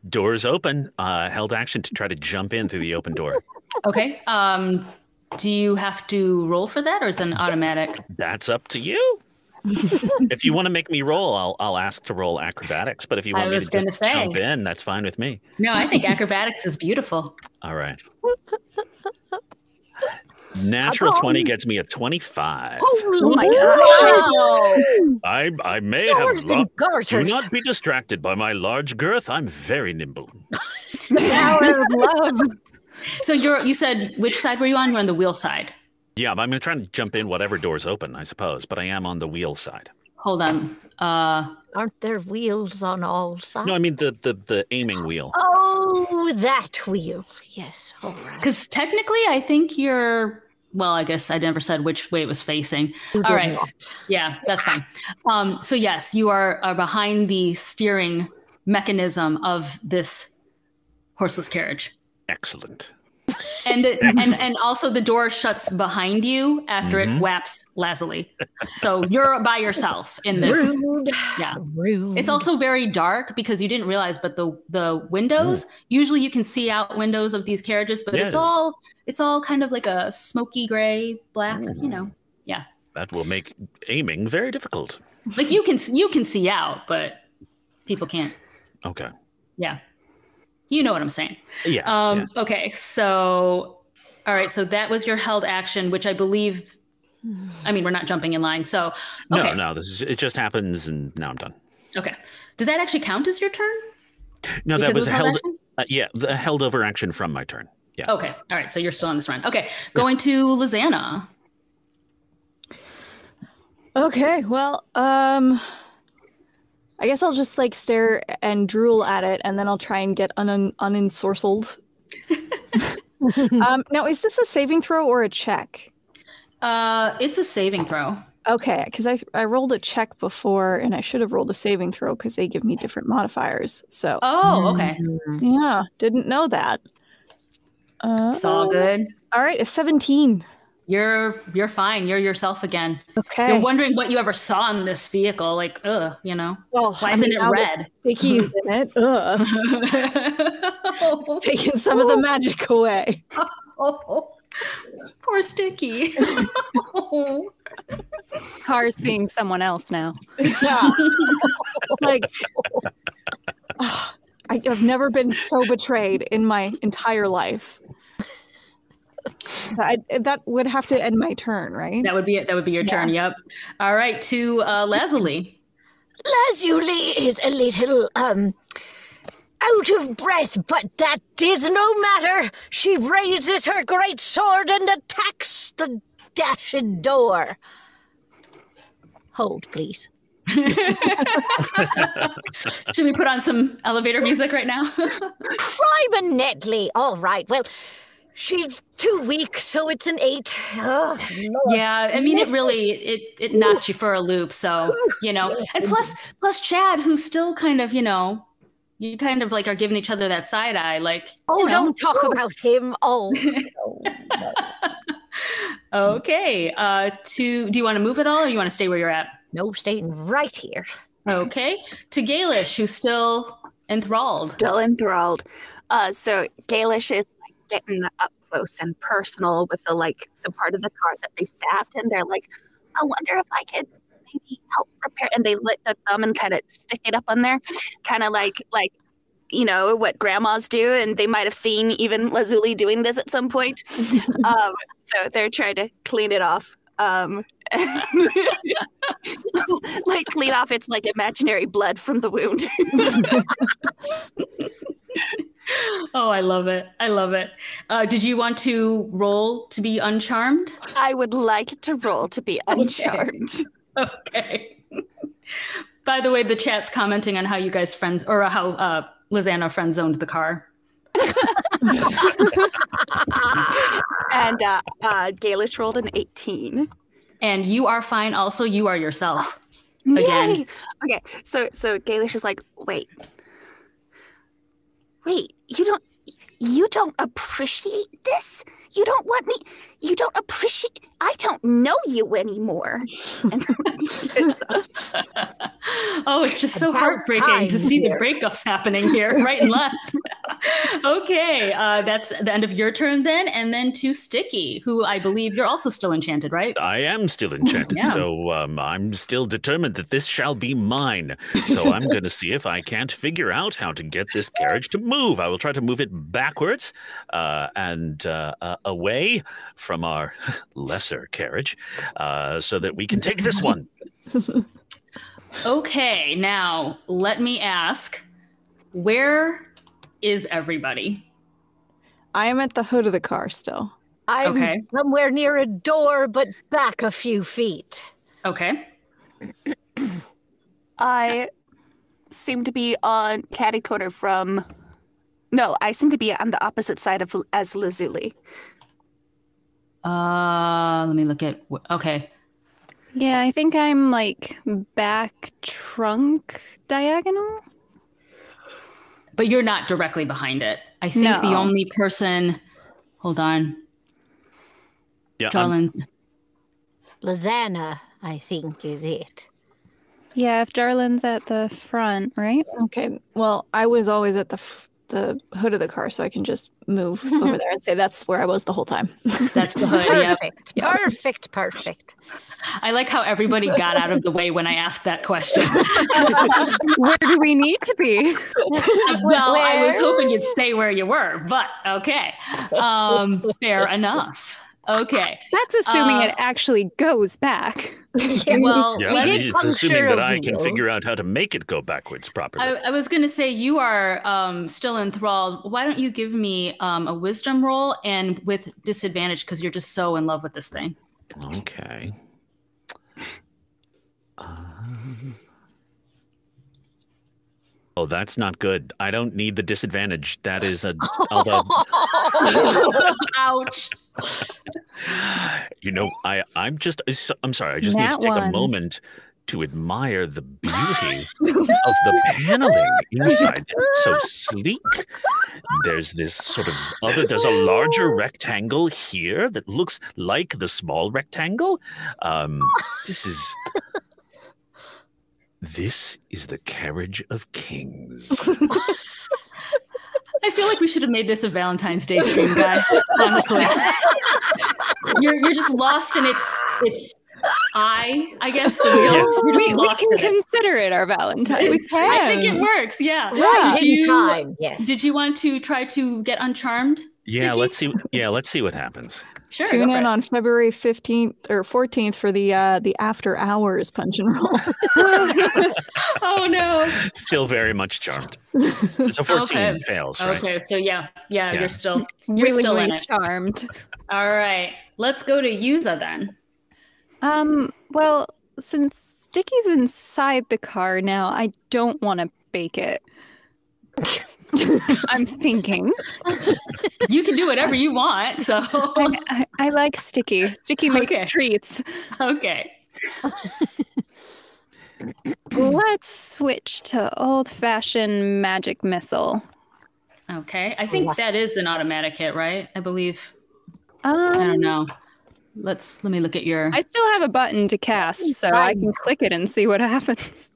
Doors open, held action to try to jump in through the open door. Okay. Do you have to roll for that, or is it an automatic? That's up to you. If you want to make me roll, I'll ask to roll acrobatics. But if you want me to just jump in, that's fine with me. No, I think acrobatics is beautiful. All right. Natural 20 gets me a 25. Oh my gosh! I may have luck. Do not be distracted by my large girth. I'm very nimble. Power of love. So you said, which side were you on? You're on the wheel side. Yeah, I'm going to try to jump in whatever door's open, I suppose. But I am on the wheel side. Hold on. Aren't there wheels on all sides? No, I mean the aiming wheel. Oh, that wheel. Yes, all right. Because technically, I think you're... Well, I guess I never said which way it was facing. All right. Yeah, that's fine. So yes, you are behind the steering mechanism of this horseless carriage. Excellent. And also the door shuts behind you after it whaps lazily. So you're by yourself in this. Rude. Yeah. Rude. It's also very dark because you didn't realize, but the windows, usually you can see out windows of these carriages, but it's all kind of like a smoky gray, black, Yeah. That will make aiming very difficult. Like you can see out, but people can't. Okay. Yeah. You know what I'm saying. Yeah. Okay, so, all right, so that was your held action, which I believe, I mean, we're not jumping in line, so. Okay. No, it just happens, and now I'm done. Okay. Does that actually count as your turn? No, that was held. The held over action from my turn. Yeah. Okay. All right, so you're still on this run. Okay, going to Lizanna. Okay, well, I guess I'll just stare and drool at it, and then I'll try and get unensorcelled. Now, is this a saving throw or a check? It's a saving throw. Okay, because I rolled a check before, and I should have rolled a saving throw because they give me different modifiers. So. Oh, okay. Yeah, didn't know that. It's all good. All right, a 17. You're fine. You're yourself again. Okay. You're wondering what you ever saw in this vehicle. Like, Well, why isn't it red? Sticky's in it. It's taking some of the magic away. Oh, poor Sticky. Car's seeing someone else now. Yeah. I've never been so betrayed in my entire life. That would have to end my turn, right? That would be it. That would be your turn. Yep. All right, to Lazuli. Lazuli is a little out of breath, but that is no matter. She raises her great sword and attacks the dashed door. Hold, please. Should we put on some elevator music right now? Priminently. All right. Well, she's too weak, so it's an 8. Oh, yeah, I mean, it knocked you for a loop, so, And plus Chad, who's still kind of, you kind of are giving each other that side eye, don't talk about him. Oh. Okay. Do you want to move at all, or you want to stay where you're at? No, staying right here. Okay. To Gaelish, who's still enthralled. Still enthralled. So Gaelish is getting up close and personal with the part of the car that they stabbed, and they're like, I wonder if I could maybe help repair. And they lit the thumb and kind of stick it up on there, kind of like what grandmas do, and they might have seen even Lazuli doing this at some point. So they're trying to clean it off. Clean off its imaginary blood from the wound. Oh, I love it. I love it. Did you want to roll to be uncharmed? I would like to roll to be uncharmed. Okay. By the way, the chat's commenting on how you guys friends, or how Lizanna friend zoned the car. And Gaelish rolled an 18. And you are fine. Also, you are yourself. Again. Yay! Okay, so Gaelish is like, wait, you don't appreciate this? You don't want me? You don't appreciate? I don't know you anymore. Oh, it's just so heartbreaking to see the breakups happening here, right and left. Okay, that's the end of your turn then, and then to Sticky, who I believe you're also still enchanted, right? I am still enchanted, Yeah. so I'm still determined that this shall be mine. So I'm going to see if I can't figure out how to get this carriage to move. I will try to move it backwards and away from our lesser carriage so that we can take this one. Okay, now let me ask, where is everybody? I am at the hood of the car still. I'm Okay. somewhere near a door, but back a few feet. Okay. I seem to be on catty corner from. No, I seem to be on the opposite side of as Lazuli. Let me look at. Okay. Yeah, I think I'm like back trunk diagonal. But you're not directly behind it. I think the No. only person. Hold on. Yeah, Darlin's. Lizana, I think, is it. Yeah, if Darlin's at the front, right? Okay. Well, I was always at the hood of the car, so I can just move over there and say that's where I was the whole time. That's the hood. Yep. Perfect. Perfect. Perfect. I like how everybody got out of the way when I asked that question. Where do we need to be? Well, I was hoping you'd stay where you were, but okay. Fair enough. Okay. That's assuming it actually goes back. Well, yeah, we did it's puncture assuming that I a can wheel. figure out how to make it go backwards properly. I was going to say you are still enthralled. Why don't you give me a wisdom roll and with disadvantage because you're just so in love with this thing. Okay. Oh, that's not good. I don't need the disadvantage. That is a. Ouch. You know, I'm sorry. I just need to That take a one. moment to admire the beauty of the paneling inside. It's so sleek. There's this sort of there's a larger rectangle here that looks like the small rectangle. This is the carriage of kings. I feel like we should have made this a Valentine's Day stream, guys. Honestly, you're just lost in its eye. I guess the wheel. Yes. You're just We lost can in it. consider it our Valentine. I think it works. Yeah. Right Did in you, time, yes. Did you want to try to get uncharmed? Yeah, Sticky? let's see. Yeah, let's see what happens. Sure. Tune go for in it. on February 15th or 14th for the after hours punch and roll. Oh no. Still very much charmed. So 14 Okay. fails, right? Okay, so yeah, Yeah. you're still Really, still in really it. charmed. All right, let's go to Yuza then. Well, since Sticky's inside the car now, I don't want to bake it. I'm thinking. You can do whatever you want. So I like Sticky. Sticky makes Okay. treats. okay. Let's switch to old-fashioned magic missile. Okay, I think that is an automatic hit, right? I believe. I Um, don't know. Let me look at your. I still have a button to cast, so I can click it and see what happens.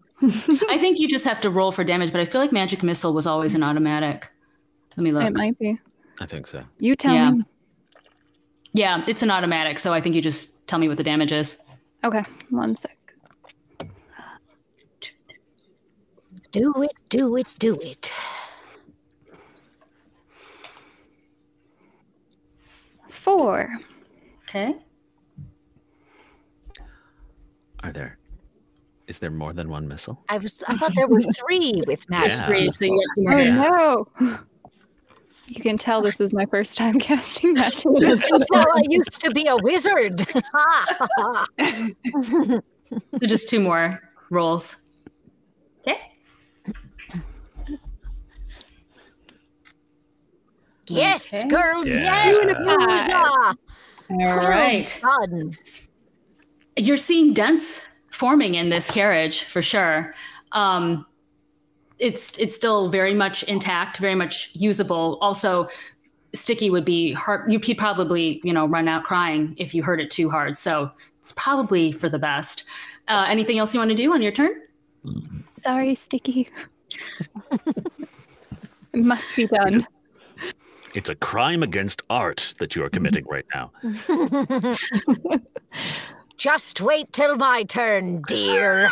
I think you just have to roll for damage, but I feel like magic missile was always an automatic. Let me look. It might be. I think so. You tell Yeah. me. Yeah, it's an automatic, so I think you just tell me what the damage is. Okay, 1 sec. Do it, do it, do it. 4. Okay. Is there more than one missile? I thought there were 3 with magic. Yeah. Great. So you get 2 more Oh hits. no! You can tell this is my first time casting magic. Until I used to be a wizard. So just 2 more rolls. Okay. Yes, Okay. girl. Yeah. Yes. All right. Done. You're seeing dents forming in this carriage for sure. It's still very much intact, very much usable. Also, Sticky would be hard. You'd probably, run out crying if you hurt it too hard. So it's probably for the best. Anything else you want to do on your turn? Sorry, Sticky. It must be done. It's a crime against art that you are committing right now. Just wait till my turn, dear.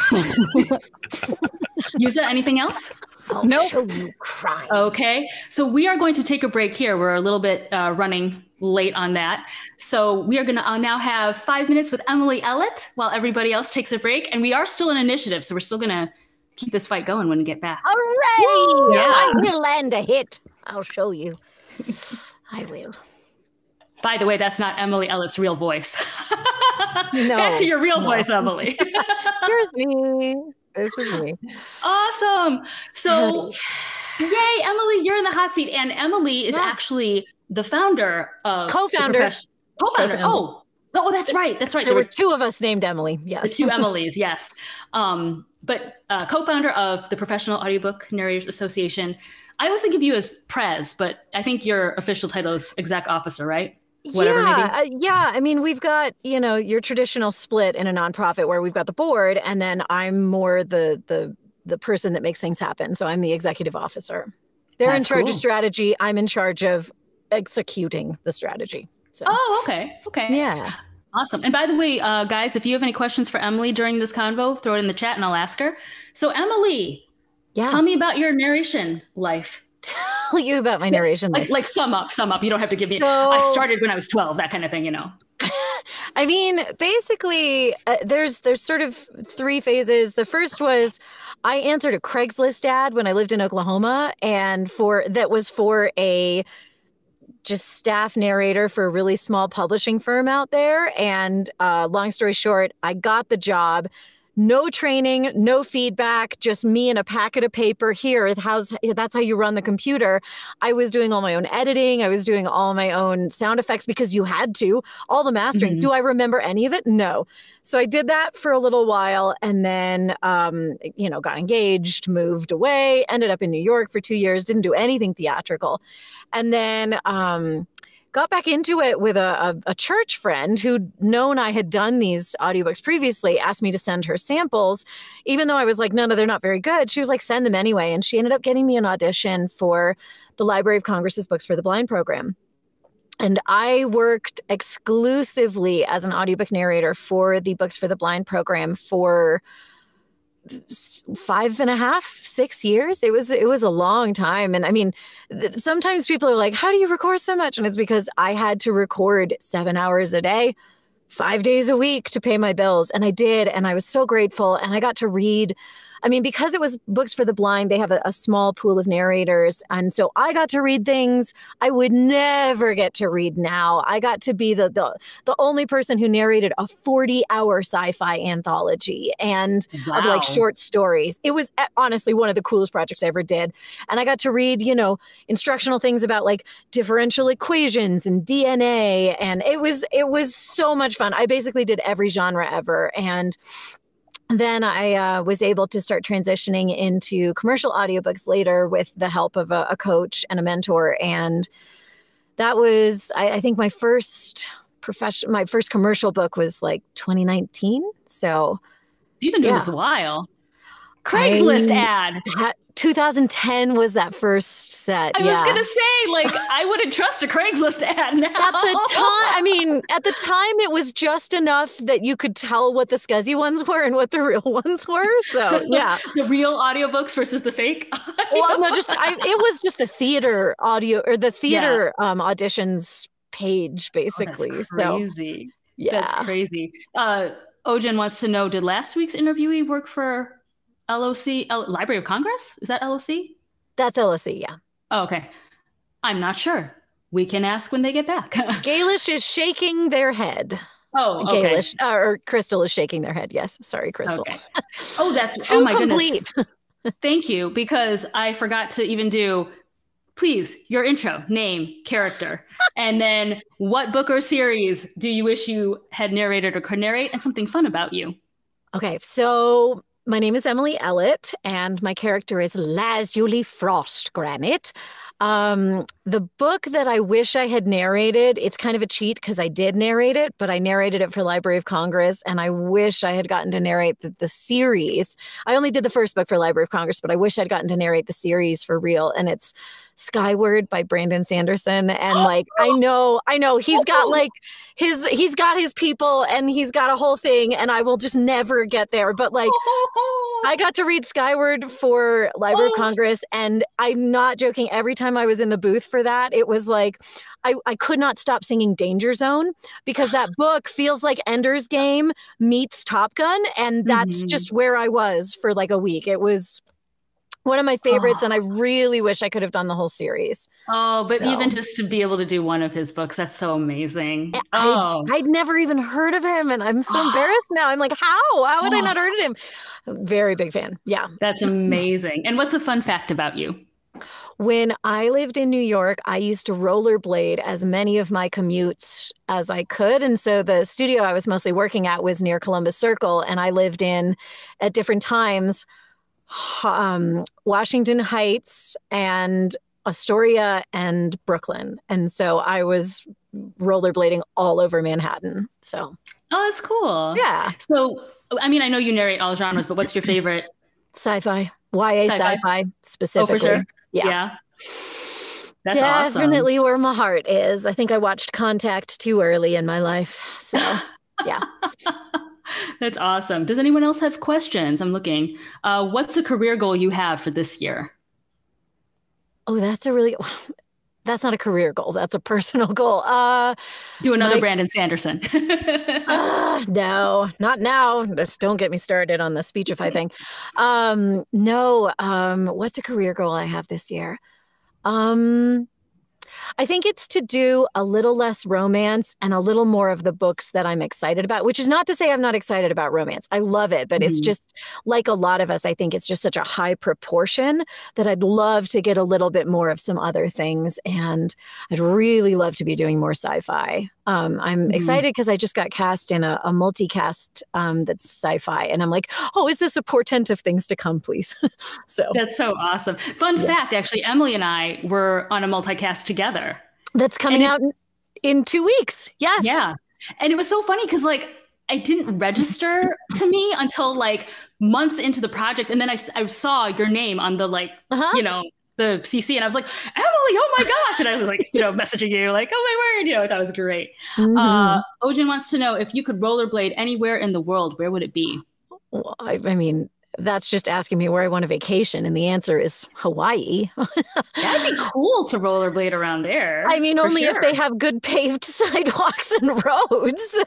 Yusa, anything else? I'll show you crime. Okay, so we are going to take a break here. We're a little bit running late on that. So we are going to now have 5 minutes with Emily Ellett while everybody else takes a break. And we are still in initiative, so we're still going to keep this fight going when we get back. Hooray! Yeah. I will land a hit. I'll show you. I will. By the way, that's not Emily Ellett's real voice. No, Back to your real voice, Emily. Here's me. This is me. Awesome. So, yay, Emily, you're in the hot seat. And Emily is actually the founder of Co-founder. Co-founder. Oh, that's right. That's right. There were two of us named Emily. The Yes. two Emilys, yes. But co-founder of the Professional Audiobook Narrators Association. I always think of you as Prez, but I think your official title is exec officer, right? Whatever yeah. I mean, we've got, your traditional split in a nonprofit where we've got the board, and then I'm more the person that makes things happen. So I'm the executive officer. They're in charge of strategy. I'm in charge of executing the strategy. So. Oh, okay. Yeah. Awesome. And by the way, guys, if you have any questions for Emily during this convo, throw it in the chat and I'll ask her. So Emily, tell me about your narration life. Tell you about my narration life. Like sum up. You don't have to give me, I started when I was 12, that kind of thing, I mean, basically, there's sort of three phases. The first was I answered a Craigslist ad when I lived in Oklahoma, and that was for a just staff narrator for a really small publishing firm out there. And long story short, I got the job. No training, no feedback, just me and a packet of paper here. That's how you run the computer. I was doing all my own editing. I was doing all my own sound effects because you had to. All the mastering. Do I remember any of it? No. So I did that for a little while, and then, got engaged, moved away, ended up in New York for 2 years, didn't do anything theatrical. And then got back into it with a church friend who'd known I had done these audiobooks previously, asked me to send her samples, even though I was like, no, they're not very good. She was like, send them anyway. And she ended up getting me an audition for the Library of Congress's Books for the Blind program. And I worked exclusively as an audiobook narrator for the Books for the Blind program for 5.5, 6 years. It was a long time. And I mean, sometimes people are like, how do you record so much? And it's because I had to record 7 hours a day, 5 days a week to pay my bills. And I did. And I was so grateful. And I got to read. I mean, because it was Books for the Blind, they have a small pool of narrators. And so I got to read things I would never get to read now. I got to be the only person who narrated a 40-hour sci-fi anthology and of like short stories. It was honestly one of the coolest projects I ever did. And I got to read, instructional things about like differential equations and DNA. And it was so much fun. I basically did every genre ever. And then I was able to start transitioning into commercial audiobooks later with the help of a coach and a mentor. And that was, I think my first commercial book was like 2019. So you've been doing this a while. Craigslist ad. 2010 was that first set. I was going to say, like, I wouldn't trust a Craigslist ad now. At the time, it was just enough that you could tell what the scuzzy ones were and what the real ones were. So, yeah. The real audiobooks versus the fake? Well, no, it was just the theater audio or the theater auditions page, basically. Oh, that's crazy. So, yeah. That's crazy. Ojen wants to know, did last week's interviewee work for LOC, Library of Congress? Is that LOC? That's LOC, yeah. Oh, okay. I'm not sure. We can ask when they get back. Gaelish is shaking their head. Oh, okay. Gaelish, or Crystal is shaking their head. Yes, sorry, Crystal. Okay. Oh, that's too oh my complete. Goodness. Thank you, because I forgot to even do, please, your intro, name, character, and then what book or series do you wish you had narrated or could narrate, and something fun about you. Okay, so my name is Emily Ellett, and my character is Lazuli Frostgranite. The book that I wish I had narrated, it's kind of a cheat because I did narrate it, but I narrated it for Library of Congress, and I wish I had gotten to narrate the series. I only did the first book for Library of Congress, but I wish I'd gotten to narrate the series for real, and it's Skyward by Brandon Sanderson. And like, I know, he's got like he's got his people and he's got a whole thing, and I will just never get there. But like, I got to read Skyward for Library of Congress, and I'm not joking. Every time I was in the booth for that, it was like I could not stop singing Danger Zone, because that book feels like Ender's Game meets Top Gun, and that's just where I was for like a week. It was one of my favorites, and I really wish I could have done the whole series. Oh, but even just to be able to do one of his books, that's so amazing. I'd never even heard of him, and I'm so embarrassed now. I'm like, how? How had I not heard of him? Very big fan. Yeah. That's amazing. And what's a fun fact about you? When I lived in New York, I used to rollerblade as many of my commutes as I could. And so the studio I was mostly working at was near Columbus Circle, and I lived in, at different times, Washington Heights and Astoria and Brooklyn. And so I was rollerblading all over Manhattan. So. Oh, that's cool. Yeah. So, I mean, I know you narrate all genres, but what's your favorite? Sci-fi. YA sci-fi specifically. Oh, for sure. Yeah. That's definitely awesome. where my heart is. I think I watched Contact too early in my life. So, yeah. That's awesome. Does anyone else have questions? I'm looking. What's a career goal you have for this year? Oh, that's not a career goal. That's a personal goal. Do another Brandon Sanderson. No, not now. Just don't get me started on the Speechify thing. No. What's a career goal I have this year? I think it's to do a little less romance and a little more of the books that I'm excited about, which is not to say I'm not excited about romance. I love it, but it's just like a lot of us, I think it's just such a high proportion that I'd love to get a little bit more of some other things. And I'd really love to be doing more sci-fi. I'm excited because I just got cast in a multicast that's sci-fi. And I'm like, oh, is this a portent of things to come, please? So that's so awesome. Fun fact, actually, Emily and I were on a multicast together. That's coming out in 2 weeks. Yes. Yeah. And it was so funny because like I didn't register to me until like months into the project. And then I saw your name on the like, you know, the CC, and I was like, Emily, oh my gosh. And I was like, you know, messaging you like, oh my word, you know, that was great. Ojin wants to know, if you could rollerblade anywhere in the world, where would it be? Well, I mean, that's just asking me where I want a vacation. And the answer is Hawaii. That'd be cool to rollerblade around there. I mean, only if they have good paved sidewalks and roads.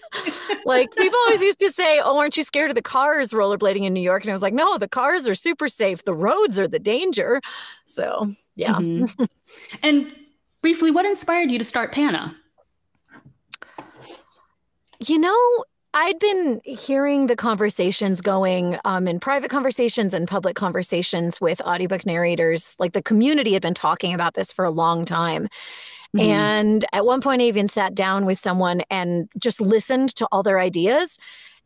Like, people always used to say, oh, aren't you scared of the cars rollerblading in New York? And I was like, no, the cars are super safe. The roads are the danger. So, yeah. And briefly, what inspired you to start PANA? You know, I'd been hearing the conversations going in private conversations and public conversations with audiobook narrators. Like, the community had been talking about this for a long time. And at one point I even sat down with someone and just listened to all their ideas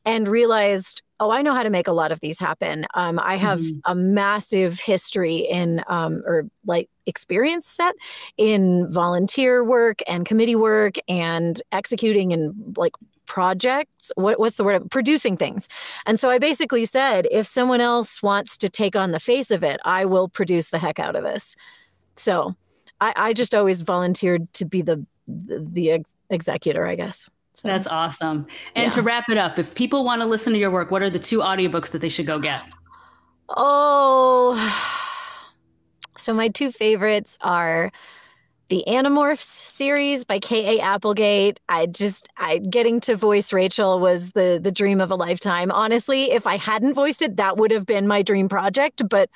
and realized, oh, I know how to make a lot of these happen. I have a massive history in, or like experience set in volunteer work and committee work and executing and like projects, what's the word? Producing things. And so I basically said, if someone else wants to take on the face of it, I will produce the heck out of this. So I just always volunteered to be the executor, I guess. So, that's awesome. And to wrap it up, if people want to listen to your work, what are the 2 audiobooks that they should go get? Oh, so my 2 favorites are the Animorphs series by K.A. Applegate. Getting to voice Rachel was the dream of a lifetime. Honestly, if I hadn't voiced it, that would have been my dream project, but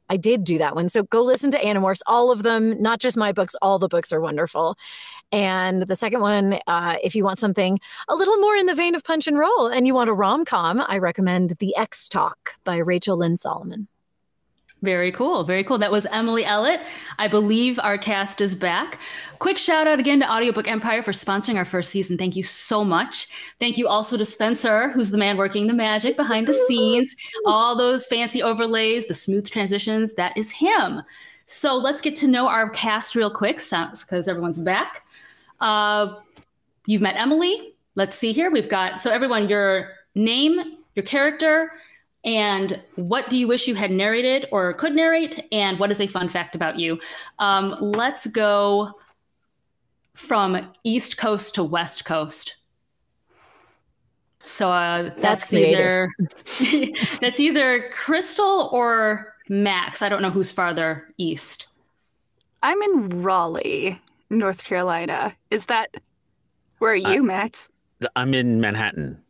I did do that one. So go listen to Animorphs, all of them, not just my books, all the books are wonderful. And the second one, if you want something a little more in the vein of Punch and Roll and you want a rom-com, I recommend The X Talk by Rachel Lynn Solomon. Very cool. Very cool. That was Emily Ellett. I believe our cast is back. Quick shout out again to Audiobook Empire for sponsoring our first season. Thank you so much. Thank you also to Spencer, who's the man working the magic behind the scenes, all those fancy overlays, the smooth transitions. That is him. So let's get to know our cast real quick because everyone's back. You've met Emily. Let's see here. We've got, so everyone, your name, your character, and what do you wish you had narrated or could narrate? And what is a fun fact about you? Let's go from East Coast to West Coast. So that's either that's either Crystal or Max. I don't know who's farther east. I'm in Raleigh, North Carolina. Is that where are you, Max? I'm in Manhattan.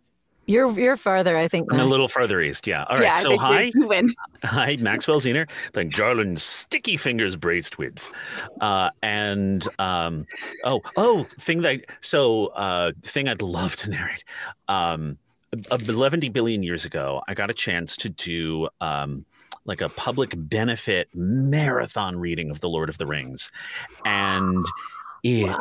You're farther, I think. I'm a little farther east, yeah. All right, Yeah, so hi. you win. Hi, Maxwell Zener. Thank Jarlin's sticky fingers braced with. Thing I'd love to narrate. 11 billion years ago, I got a chance to do like a public benefit marathon reading of The Lord of the Rings. And it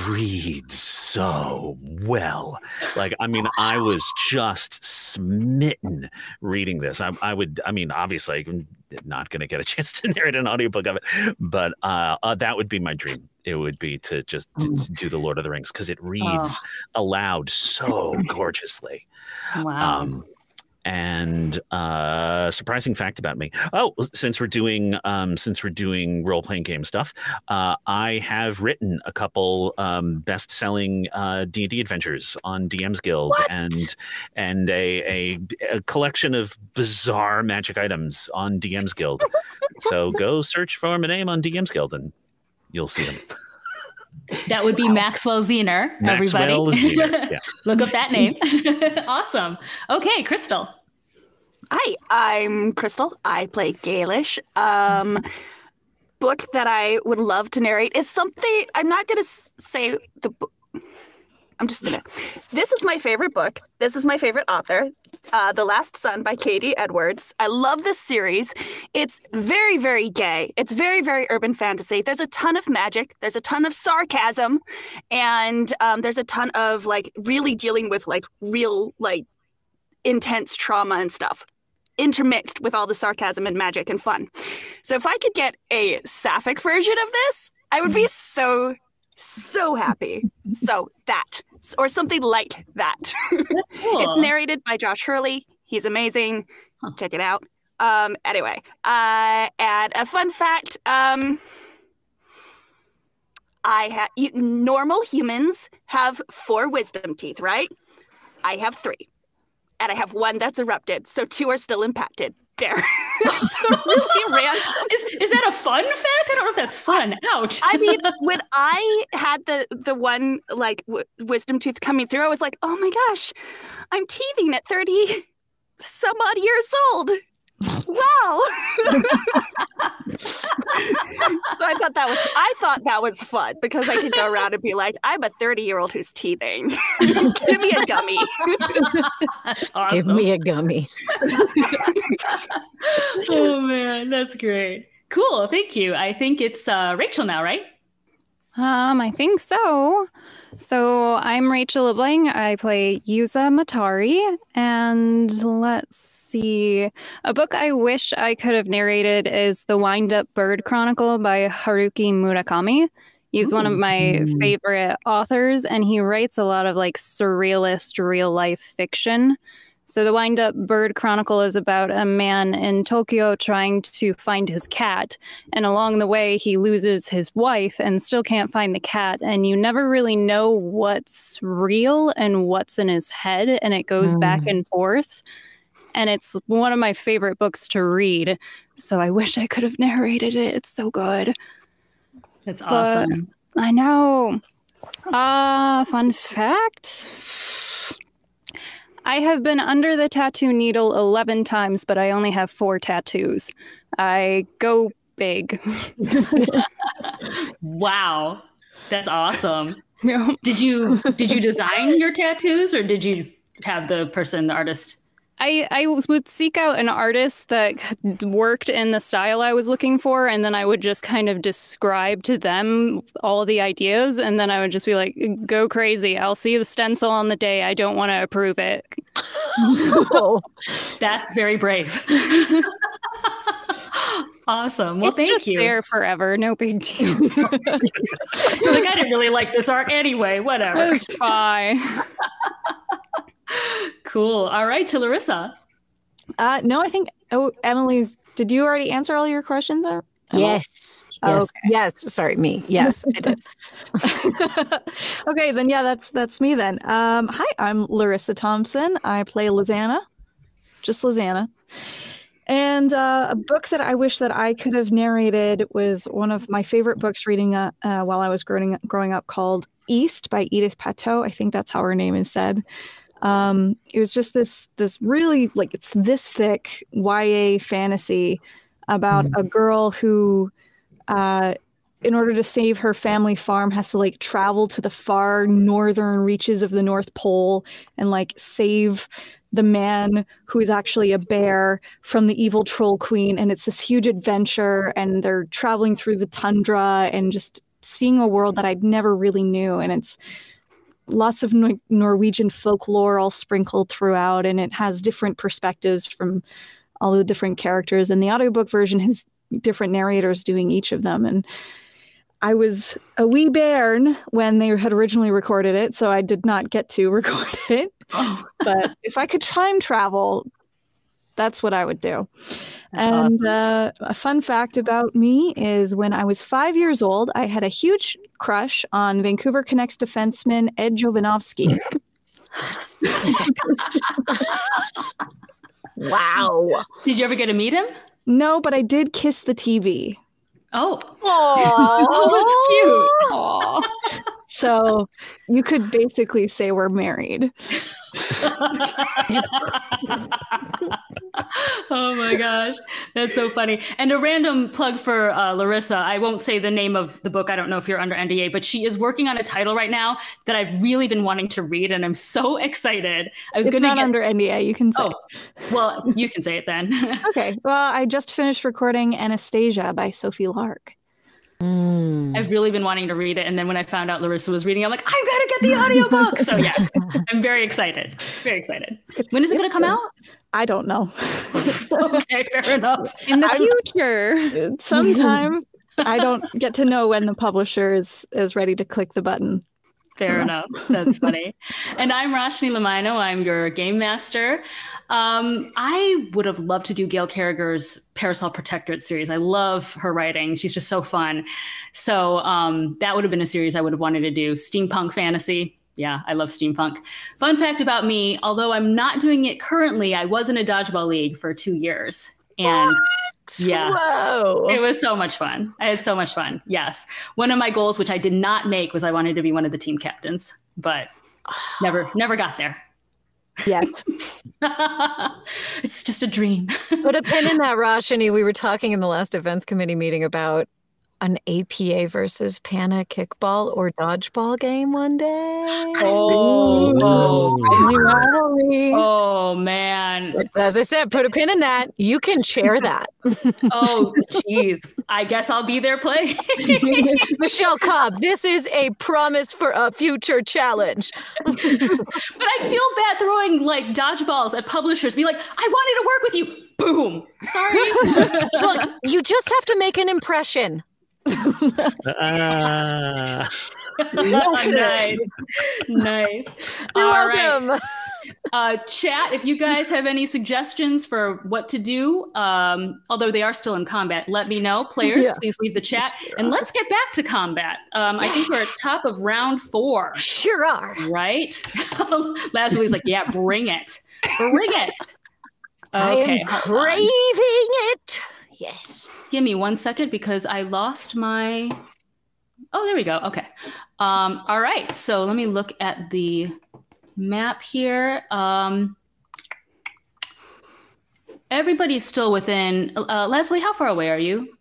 reads so well. Like, I mean, I was just smitten reading this. Obviously, I'm not going to get a chance to narrate an audiobook of it, but that would be my dream. It would be to just to do The Lord of the Rings because it reads aloud so gorgeously. Wow. And surprising fact about me. Oh, since we're doing role-playing game stuff, I have written a couple best-selling D&D adventures on DM's Guild and a collection of bizarre magic items on DM's Guild. So go search for my name on DM's Guild and you'll see them. That would be Maxwell Zener, everybody. Maxwell Zener, yeah. Look up that name. Awesome. Okay, Crystal. Hi, I'm Crystal. I play Gaelish. Book that I would love to narrate is something, I'm not going to say the book. I'm just going to. This is my favorite book. This is my favorite author, The Last Sun by Katie Edwards. I love this series. It's very, very gay. It's very, very urban fantasy. There's a ton of magic. There's a ton of sarcasm. And there's a ton of like really dealing with like real like intense trauma and stuff intermixed with all the sarcasm and magic and fun. So if I could get a sapphic version of this, I would be so happy. So that, or something like that. That's cool. It's narrated by Josh Hurley. He's amazing. Check it out. Anyway, add a fun fact. Normal humans have 4 wisdom teeth, right? I have 3. And I have 1 that's erupted, so 2 are still impacted. There. It's really random. Is that a fun fact? I don't know if that's fun. Ouch. I mean, when I had the one like wisdom tooth coming through, I was like, oh my gosh, I'm teething at 30 some odd years old. Wow. So I thought that was fun because I could go around and be like, I'm a 30-year-old who's teething. Give me a gummy. That's awesome. Give me a gummy. Oh man, that's great. Cool, thank you. I think it's Rachel now, right? I think so. So I'm Rachel LeBlanc. I play Yuza Matari. And let's see. A book I wish I could have narrated is The Wind-Up Bird Chronicle by Haruki Murakami. He's one of my favorite authors, and he writes a lot of like surrealist real-life fiction. So The Wind-Up Bird Chronicle is about a man in Tokyo trying to find his cat, and along the way he loses his wife and still can't find the cat, and you never really know what's real and what's in his head, and it goes back and forth. And it's one of my favorite books to read, so I wish I could have narrated it. It's so good. That's awesome. But I know. Fun fact. I have been under the tattoo needle 11 times, but I only have 4 tattoos. I go big. Wow. That's awesome. Did you design your tattoos or did you have the artist? I would seek out an artist that worked in the style I was looking for, and then I would just kind of describe to them all the ideas, and then I would just be like, go crazy. I'll see the stencil on the day. I don't want to approve it. That's very brave. Awesome. Well, it's thank just you. there forever. No big deal. Like, I didn't really like this art anyway. Whatever. It's fine. Cool. All right, to Larissa. No, I think. Oh, Emily's. Did you already answer all your questions? Or? Yes. Oh, Yes. okay. Yes. Sorry, me. Yes, I did. Okay, then yeah, that's me then. Hi, I'm Larissa Thompson. I play Lizanna, just Lizanna. And a book that I wish that I could have narrated was one of my favorite books reading while I was growing up, called East by Edith Pateau. I think that's how her name is said. It was just this really, like, it's this thick YA fantasy about a girl who, in order to save her family farm, has to like travel to the far northern reaches of the North Pole and like save the man who is actually a bear from the evil troll queen. And it's this huge adventure, and they're traveling through the tundra and just seeing a world that I'd never really knew. And it's lots of Norwegian folklore all sprinkled throughout, and it has different perspectives from all the different characters. And the audiobook version has different narrators doing each of them. And I was a wee bairn when they had originally recorded it, so I did not get to record it. Oh. But if I could time travel, that's what I would do. That's and a fun fact about me is when I was 5 years old, I had a huge crush on Vancouver Canucks defenseman Ed Jovanovski. Wow. Did you ever get to meet him? No, but I did kiss the TV. Oh. Oh, that's cute. So you could basically say we're married. Oh my gosh, that's so funny. And a random plug for Larissa. I won't say the name of the book. I don't know if you're under NDA, but she is working on a title right now that I've really been wanting to read, and I'm so excited. I was going to get under NDA. You can say. Oh, well, you can say it then. Okay. Well, I just finished recording Anastasia by Sophie Lark. I've really been wanting to read it, and then when I found out Larissa was reading, I'm like, I'm gonna get the audiobook. So yes, I'm very excited. Very excited. When is it gonna come out? I don't know. Okay, fair enough. In the future. Sometime. I don't get to know when the publisher is ready to click the button. Fair enough. That's funny. And I'm Roshni Lamino. I'm your game master. I would have loved to do Gail Carriger's Parasol Protectorate series. I love her writing. She's just so fun. So that would have been a series I would have wanted to do. Steampunk fantasy. Yeah, I love steampunk. Fun fact about me, although I'm not doing it currently, I was in a dodgeball league for 2 years. And yeah, Whoa. it was so much fun. I had so much fun. Yes. One of my goals, which I did not make, was I wanted to be one of the team captains, but never got there. Yes. It's just a dream. Put a pin in that, Roshni. We were talking in the last events committee meeting about an APA versus PANA kickball or dodgeball game one day. Oh man. As I said, put a pin in that. You can chair that. Oh, geez. I guess I'll be there playing. Michelle Cobb, this is a promise for a future challenge. But I feel bad throwing like dodgeballs at publishers. Be like, I wanted to work with you. Boom. Sorry. Look, you just have to make an impression. Nice. You're All welcome. Right. Chat, if you guys have any suggestions for what to do, although they are still in combat, let me know. Players, please leave the chat. And let's get back to combat. I think we're at top of round 4. Sure are. Right? Leslie's like, yeah, bring it. Bring it. I am craving it. Yes. Give me 1 second because I lost my... Oh, there we go. Okay. All right. So let me look at the map here. Everybody's still within... Leslie, how far away are you?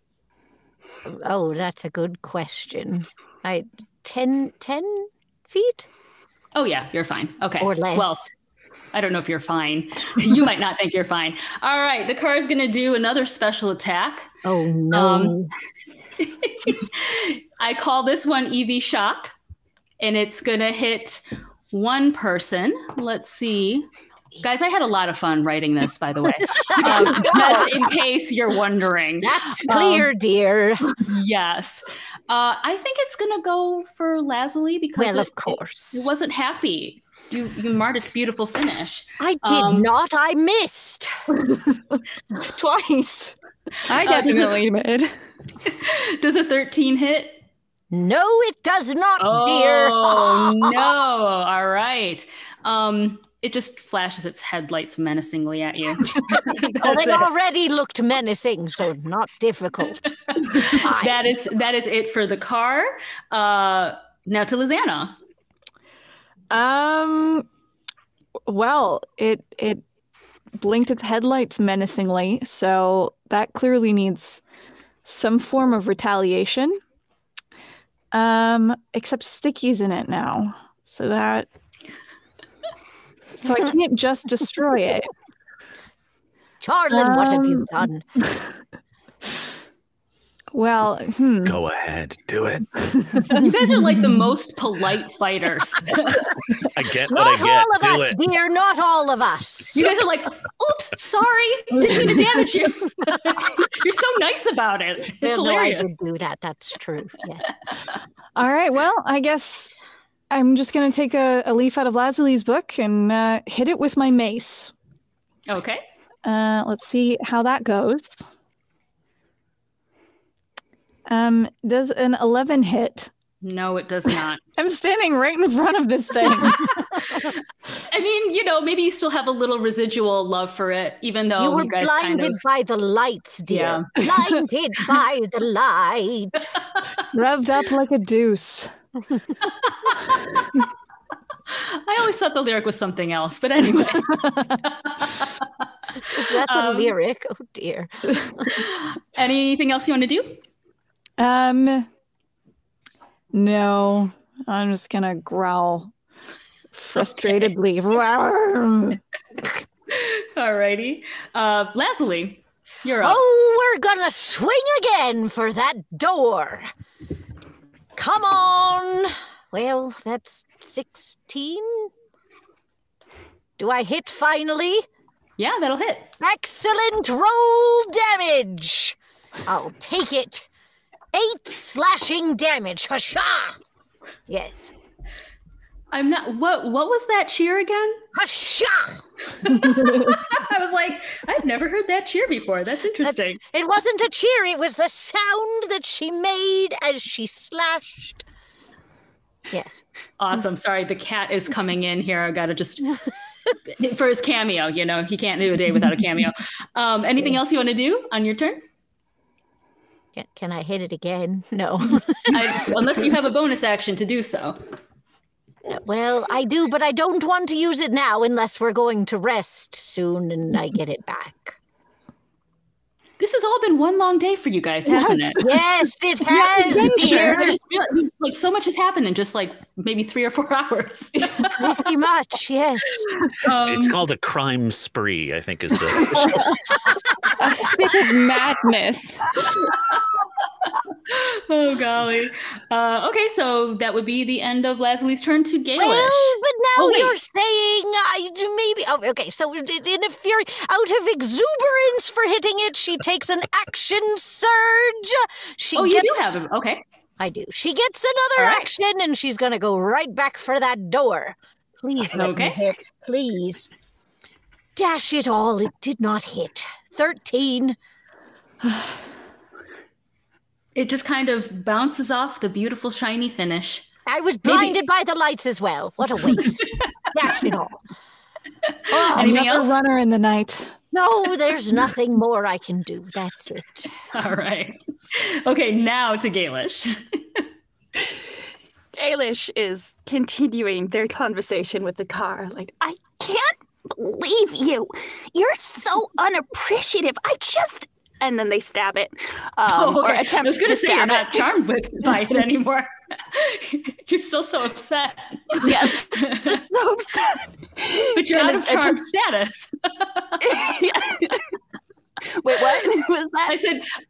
Oh, that's a good question. 10 feet? Oh, yeah. You're fine. Okay. Or less. Well, I don't know if you're fine. You might not think you're fine. All right, the car is going to do another special attack. Oh, no. I call this one EV Shock, and it's going to hit one person. Let's see. Guys, I had a lot of fun writing this, by the way. Just in case you're wondering. That's clear, dear. Yes. I think it's going to go for Lazuli because of course. It wasn't happy. You marred its beautiful finish. I did not. I missed. Twice. I definitely did. Does a 13 hit? No, it does not, dear. Oh, no. All right. It just flashes its headlights menacingly at you. They already looked menacing, so not difficult. That is it for the car. Now to Lizanna. Well, it blinked its headlights menacingly, so that clearly needs some form of retaliation. Except Sticky's in it now, so I can't just destroy it. Charlin, what have you done? Well, Go ahead, do it. You guys are like the most polite fighters. I get what I Not get. all of Do us, it. dear, not all of us. You guys are like, oops, sorry, didn't mean to damage you. You're so nice about it. It's hilarious. No, I did do that. That's true. Yes. all right. Well, I guess I'm just going to take a leaf out of Lazuli's book and hit it with my mace. Okay. Let's see how that goes. Does an 11 hit? No, it does not. I'm standing right in front of this thing. I mean, maybe you still have a little residual love for it, even though You were guys blinded by the lights, dear. Yeah. Blinded by the light. Revved up like a deuce. I always thought the lyric was something else, but anyway. Is that the lyric? Oh, dear. Anything else you want to do? No. I'm just gonna growl frustratedly. Alrighty. Lazuli, you're up. Oh, we're gonna swing again for that door. Come on. Well, that's 16. Do I hit finally? Yeah, that'll hit. Excellent roll damage. I'll take it. 8 slashing damage. Hasha! Yes. I'm not. What was that cheer again? Hasha! I was like, I've never heard that cheer before. That's interesting. It wasn't a cheer. It was the sound that she made as she slashed. Yes. Awesome. Sorry, the cat is coming in here. I gotta just for his cameo. He can't do a day without a cameo. Anything else you want to do on your turn? Can I hit it again? No. Unless you have a bonus action to do so. Well, I do, but I don't want to use it now unless we're going to rest soon and I get it back. This has all been one long day for you guys, hasn't it? Yes, it has, dear. I just realized, like, so much has happened in just like maybe 3 or 4 hours. Pretty much, yes. It's called a crime spree, I think is the... A fit of madness. Oh, golly. Okay, so that would be the end of Lazuli's turn to Gaelish. Well, but now wait. you're saying maybe... Oh, okay, so in a fury, out of exuberance for hitting it, she takes an action surge. You do have him. Okay. I do. She gets another action, and she's going to go right back for that door. Please let me hit. Please. Dash it all. It did not hit. 13. It just kind of bounces off the beautiful shiny finish. I was blinded by the lights as well. What a waste. Dash it all. Anything else? Runner in the night. No, there's nothing more I can do. That's it. All right. Okay, now to Gaelish. Gaelish is continuing their conversation with the car. Like, I can't believe you. You're so unappreciative. I just and then they stab it. Oh, okay. Or attempt I was going to to say you're stab not it. charmed by it anymore. You're still so upset. Yes, just so upset. But you're out Kind of of charmed status. Wait, what was that?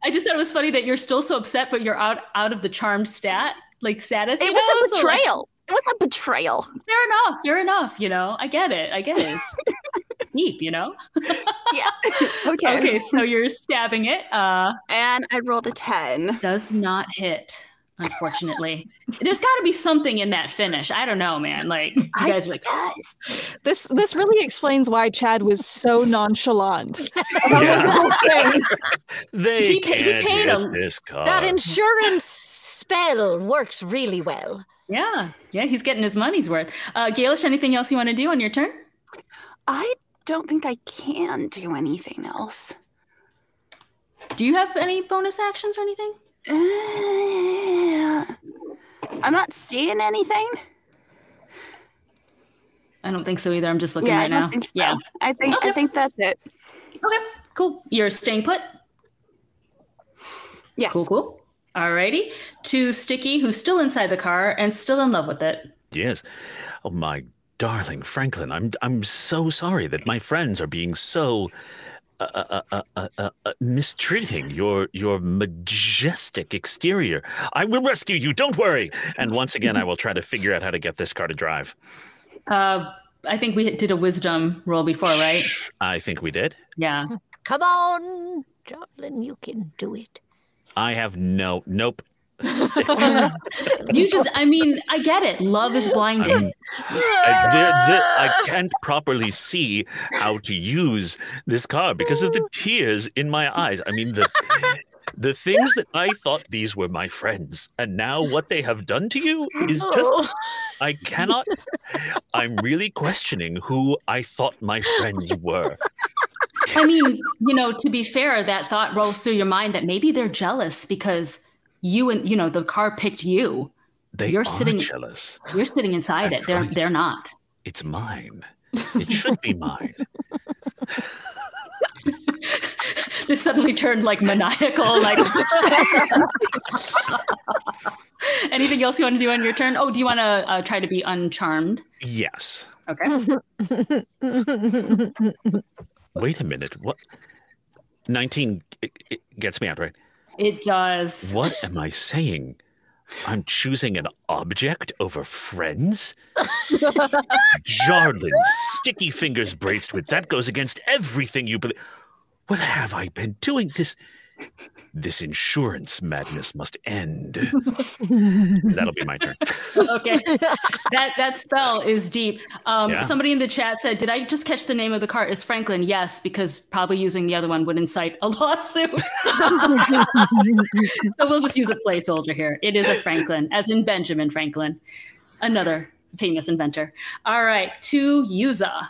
I just thought it was funny that you're still so upset, but you're out of the charmed status. It was a betrayal. It was a betrayal. Fair enough. I get it. It's deep, Yeah. Okay, so you're stabbing it. And I rolled a 10. Does not hit, unfortunately. There's got to be something in that finish. I don't know, man. Like, you guys are like, Yes. This really explains why Chad was so nonchalant. They He can't paid hit him. this car. That insurance spell works really well. yeah, he's getting his money's worth. Gaelish, anything else you want to do on your turn? I don't think I can do anything else. Do you have any bonus actions or anything? I'm not seeing anything. I don't think so either. I'm just looking Yeah, right I don't now. think so. Yeah. I think that's it. Okay, cool. You're staying put? Yes. Cool. Alrighty. To Sticky, who's still inside the car and still in love with it. Yes. Oh, my darling Franklin, I'm so sorry that my friends are being so mistreating your majestic exterior. I will rescue you. Don't worry. And once again, I will try to figure out how to get this car to drive. I think we did a wisdom roll before, right? I think we did. Yeah. Come on, darling, you can do it. I have nope. 6. I get it. Love is blinding. I can't properly see how to use this car because of the tears in my eyes. I mean, the things that I thought these were my friends, and now what they have done to you is just, I cannot, I'm really questioning who I thought my friends were. I mean, to be fair, that thought rolls through your mind that maybe they're jealous because you and the car picked you. You're jealous. You're sitting inside That's it. right. They're not. It's mine. It should be mine. This suddenly turned like maniacal. Like, anything else you want to do on your turn? Oh, do you want to try to be uncharmed? Yes. Okay. Wait a minute. What? 19 it gets me out, right? It does. What am I saying? I'm choosing an object over friends? Jarlin, sticky fingers braced with. That goes against everything you believe. What have I been doing? This insurance madness must end. That'll be my turn. Okay. That spell is deep. Yeah. Somebody in the chat said, did I just catch the name of the car? Is Franklin? Yes, because probably using the other one would incite a lawsuit. So we'll just use a placeholder here. It is a Franklin, as in Benjamin Franklin, another famous inventor. All right, to Yuza.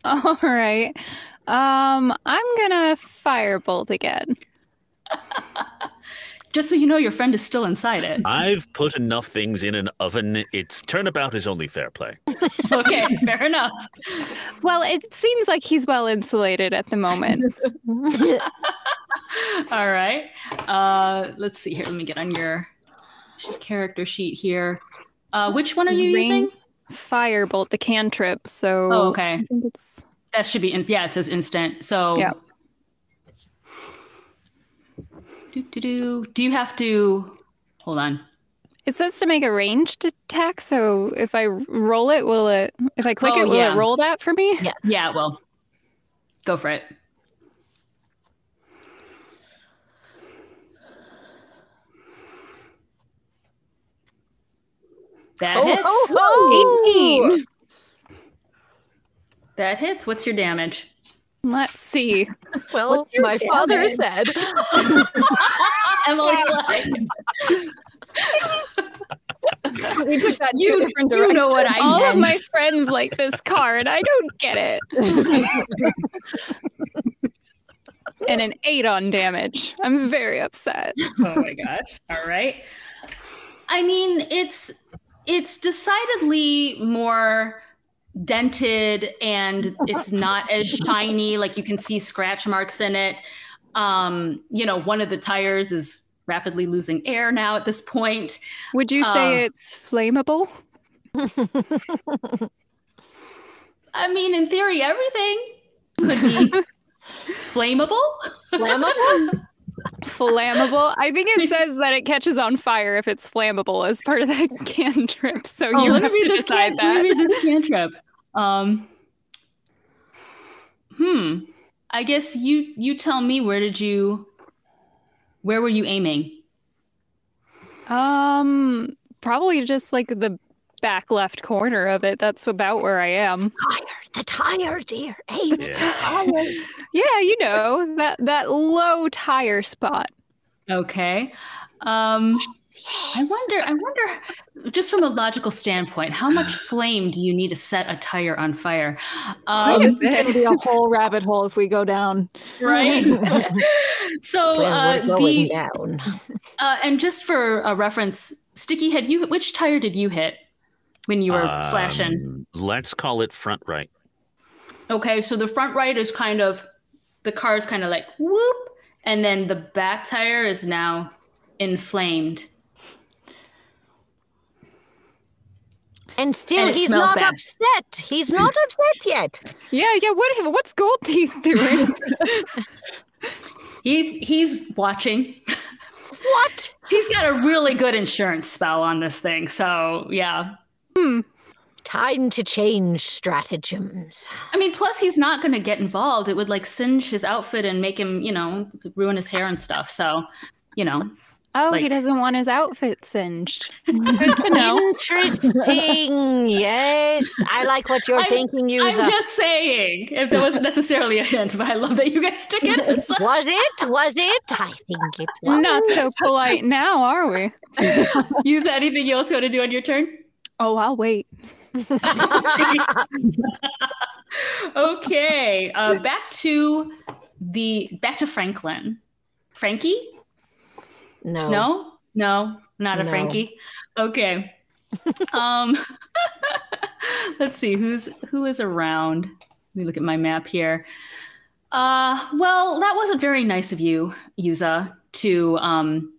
All right. I'm gonna firebolt again. Just so you know, your friend is still inside it. I've put enough things in an oven. Its turnabout is only fair play. Okay, fair enough. Well, it seems like he's well insulated at the moment. All right. Let's see here. Let me get on your character sheet here. Which one are you using? Firebolt, the cantrip. So Oh, okay. I think it's That should be, it says instant. So, yeah. Do you have to, hold on. It says to make a ranged attack. So if I roll it, if I click it, will it roll that for me? Yeah. Yeah, well, go for it. That hits. 18. That hits. What's your damage? Let's see. Well, my father said. Emily's like, We took that two different directions. you know what I All meant. of my friends like this car, and I don't get it. And an 8 on damage. I'm very upset. Oh my gosh. All right. I mean, it's decidedly more dented and it's not as shiny. Like you can see scratch marks in it. One of the tires is rapidly losing air now at this point. Would you say it's flammable? I mean, in theory, everything could be flammable. Flammable? Flammable. I think it says that it catches on fire if it's flammable as part of that cantrip. So you let me have read to this decide that. Let me read this cantrip. I guess you tell me, where were you aiming? Probably just like the back left corner of it. That's about where I am. The tire, dear. Aim the tire. Yeah, that low tire spot. Okay. I wonder, just from a logical standpoint, how much flame do you need to set a tire on fire? It's going to be a whole rabbit hole if we go down. Right? So we're going down. And just for a reference, Sticky, which tire did you hit when you were slashing? Let's call it front right. Okay, so the front right is the car is kind of like whoop, and then the back tire is now inflamed. And still, he's not upset. He's not upset yet. Yeah. What's Gold Teeth doing? He's watching. What? He's got a really good insurance spell on this thing. So yeah. Time to change stratagems. I mean, plus he's not going to get involved. It would like singe his outfit and make him, ruin his hair and stuff. So, Oh, he doesn't want his outfit singed. Good to know. Interesting. Yes. I like what you're thinking, user. I'm just saying, if there wasn't necessarily a hint, but I love that you guys took it. So. Was it? I think it was. Not so polite now, are we? Use anything else you want to do on your turn? Oh, I'll wait. Okay. Back to Franklin. Frankie? No, not a Frankie. Okay. Let's see who is around. Let me look at my map here. Well, that wasn't very nice of you, Yuza, to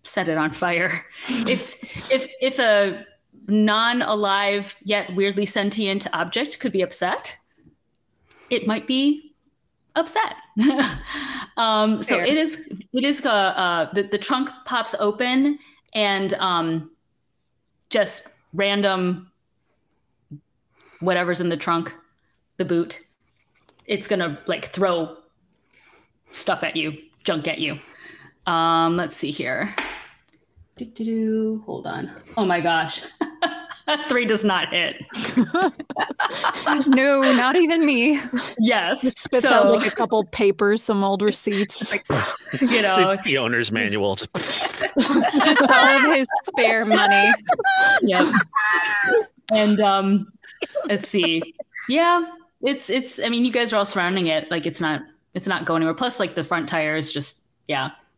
set it on fire. It's if a non-alive yet weirdly sentient object could be upset, it might be upset. So it is the trunk pops open and just random whatever's in the trunk, the boot, it's gonna like throw stuff at you, junk at you. Let's see here. Hold on. Oh my gosh. 3 does not hit. No, not even me. Yes. Just spits out like a couple papers, some old receipts. The owner's manual. It's just all of his spare money. Yep. And let's see. Yeah, it's I mean, you guys are all surrounding it. Like it's not going anywhere. Plus, like the front tire is just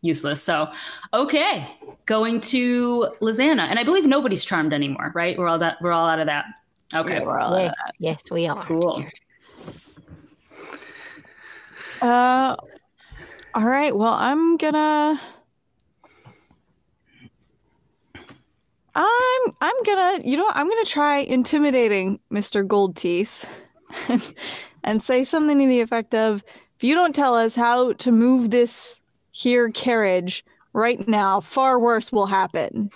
useless. So okay. Going to Lizanna, and I believe nobody's charmed anymore, right? We're all out of that. Okay, we're all out of that. Yes, we are. Cool. All right. Well, I'm gonna try intimidating Mr. Goldteeth, and say something to the effect of, "If you don't tell us how to move this here carriage right now, far worse will happen."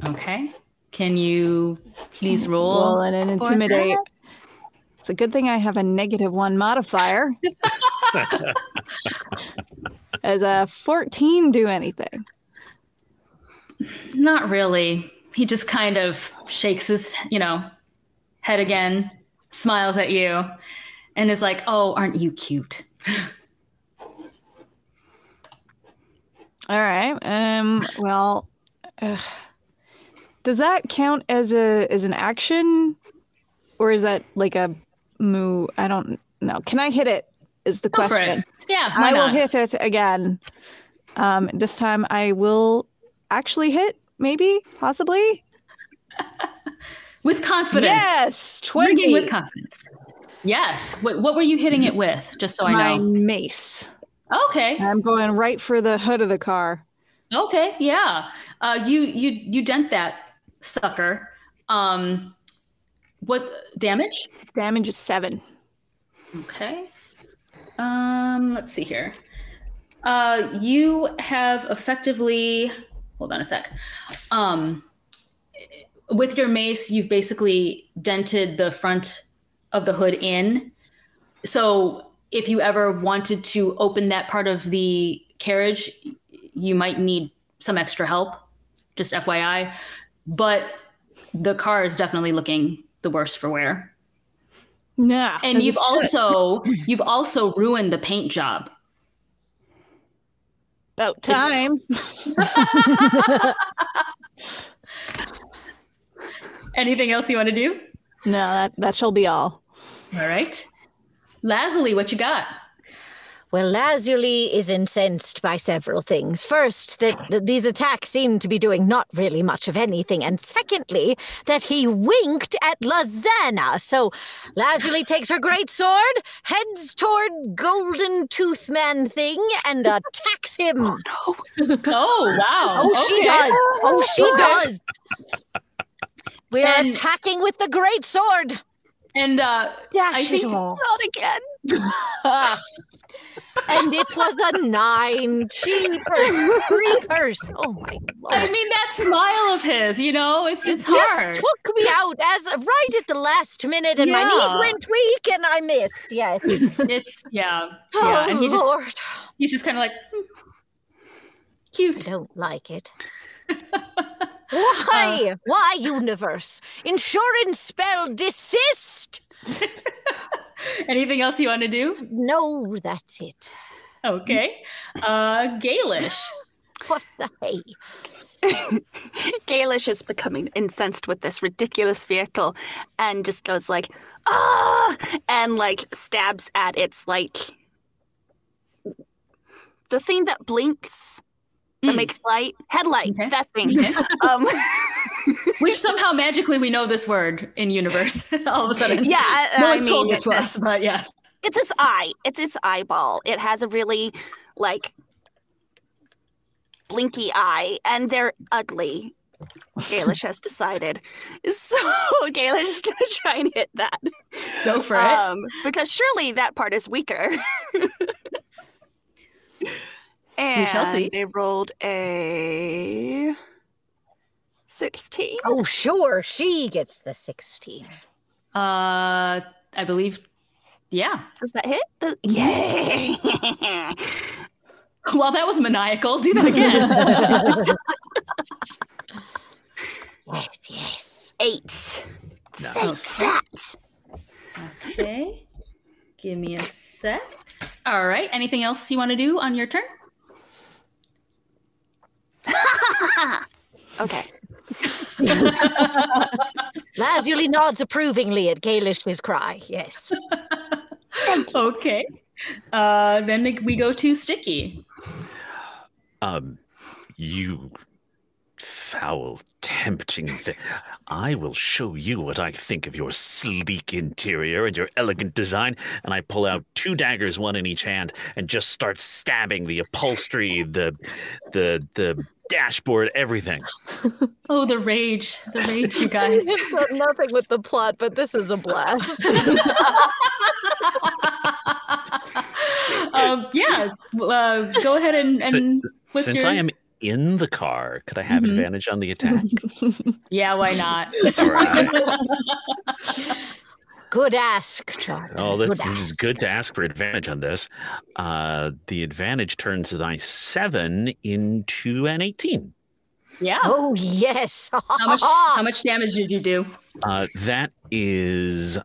Okay. Can you please roll? Roll and intimidate. It's a good thing I have a -1 modifier. Does a 14 do anything? Not really. He just kind of shakes his, head again, smiles at you, and is like, "Oh, aren't you cute?" All right. Well, does that count as an action, or is that like a move? I don't know. Can I hit it? Is the question. Go for it. Yeah, I will hit it again. This time I will actually hit. Maybe, possibly. With confidence. Yes, Ringing 20. with confidence. Yes. What were you hitting it with? Just so I My know. mace. Okay. I'm going right for the hood of the car. Okay. Yeah. You dent that sucker. What damage? Damage is 7. Okay. Let's see here. You have effectively, hold on a sec. With your mace, you've basically dented the front of the hood in. So if you ever wanted to open that part of the carriage, you might need some extra help, just FYI. But the car is definitely looking the worse for wear. Nah. And you've also ruined the paint job. About time. Anything else you want to do? No, that shall be all. All right. Lazuli, what you got? Well, Lazuli is incensed by several things. First, that these attacks seem to be doing not really much of anything. And secondly, that he winked at Lazana. So Lazuli takes her great sword, heads toward Golden Tooth Man thing, and attacks him. Oh, no. Oh, wow. Oh, she Okay. does. Oh, she does. We are And- attacking with the great sword. And I Dash think it all. Not again. And it was a 9. Creepers. Oh my lord. I mean that smile of his, it's It hard. just took me out right at the last minute, and my knees Yeah. went weak, and I missed. Yes. It's yeah. Oh, And Lord. he's just kind of like I cute. don't like it. Why? Why, universe? Insurance spell desist? Anything else you want to do? No, that's it. Okay. Galish. What the hey? Gaelish is becoming incensed with this ridiculous vehicle and just goes like, ah, and like stabs at its like the thing that blinks, that makes light, headlight, Okay. that thing. Okay. Which Which somehow magically we know this word in universe. All of a sudden. yeah, No I one's told mean, it to us, but yes. it's its eye. It's its eyeball. It has a really like blinky eye, and they're ugly. Gaelish has decided. So Gaelish is gonna try and hit that. Go for it. Because surely that part is weaker. And We shall see. they rolled a 16. Oh, sure, she gets the 16. I believe, yeah. Does that hit? Yay! Well, that was maniacal. Do that again. Yes. 8. Take Okay. that. Okay. Give me a sec. All right. Anything else you want to do on your turn? Okay. Lazuli nods approvingly at Gaelish's cry. Yes. Okay. Then we go to Sticky. You foul, tempting thing. I will show you what I think of your sleek interior and your elegant design. And I pull out 2 daggers, one in each hand, and just start stabbing the upholstery, the dashboard, everything. Oh, the rage, you guys. It's got nothing with the plot, but this is a blast. Yeah. Go ahead and what's Since your... I am in the car, could I have advantage on the attack? Yeah, why not? All right. Good ask, Charlie. Oh, Good this is ask. good to ask for advantage on this. The advantage turns my 7 into an 18. Yeah. Oh, yes. How much damage did you do? That is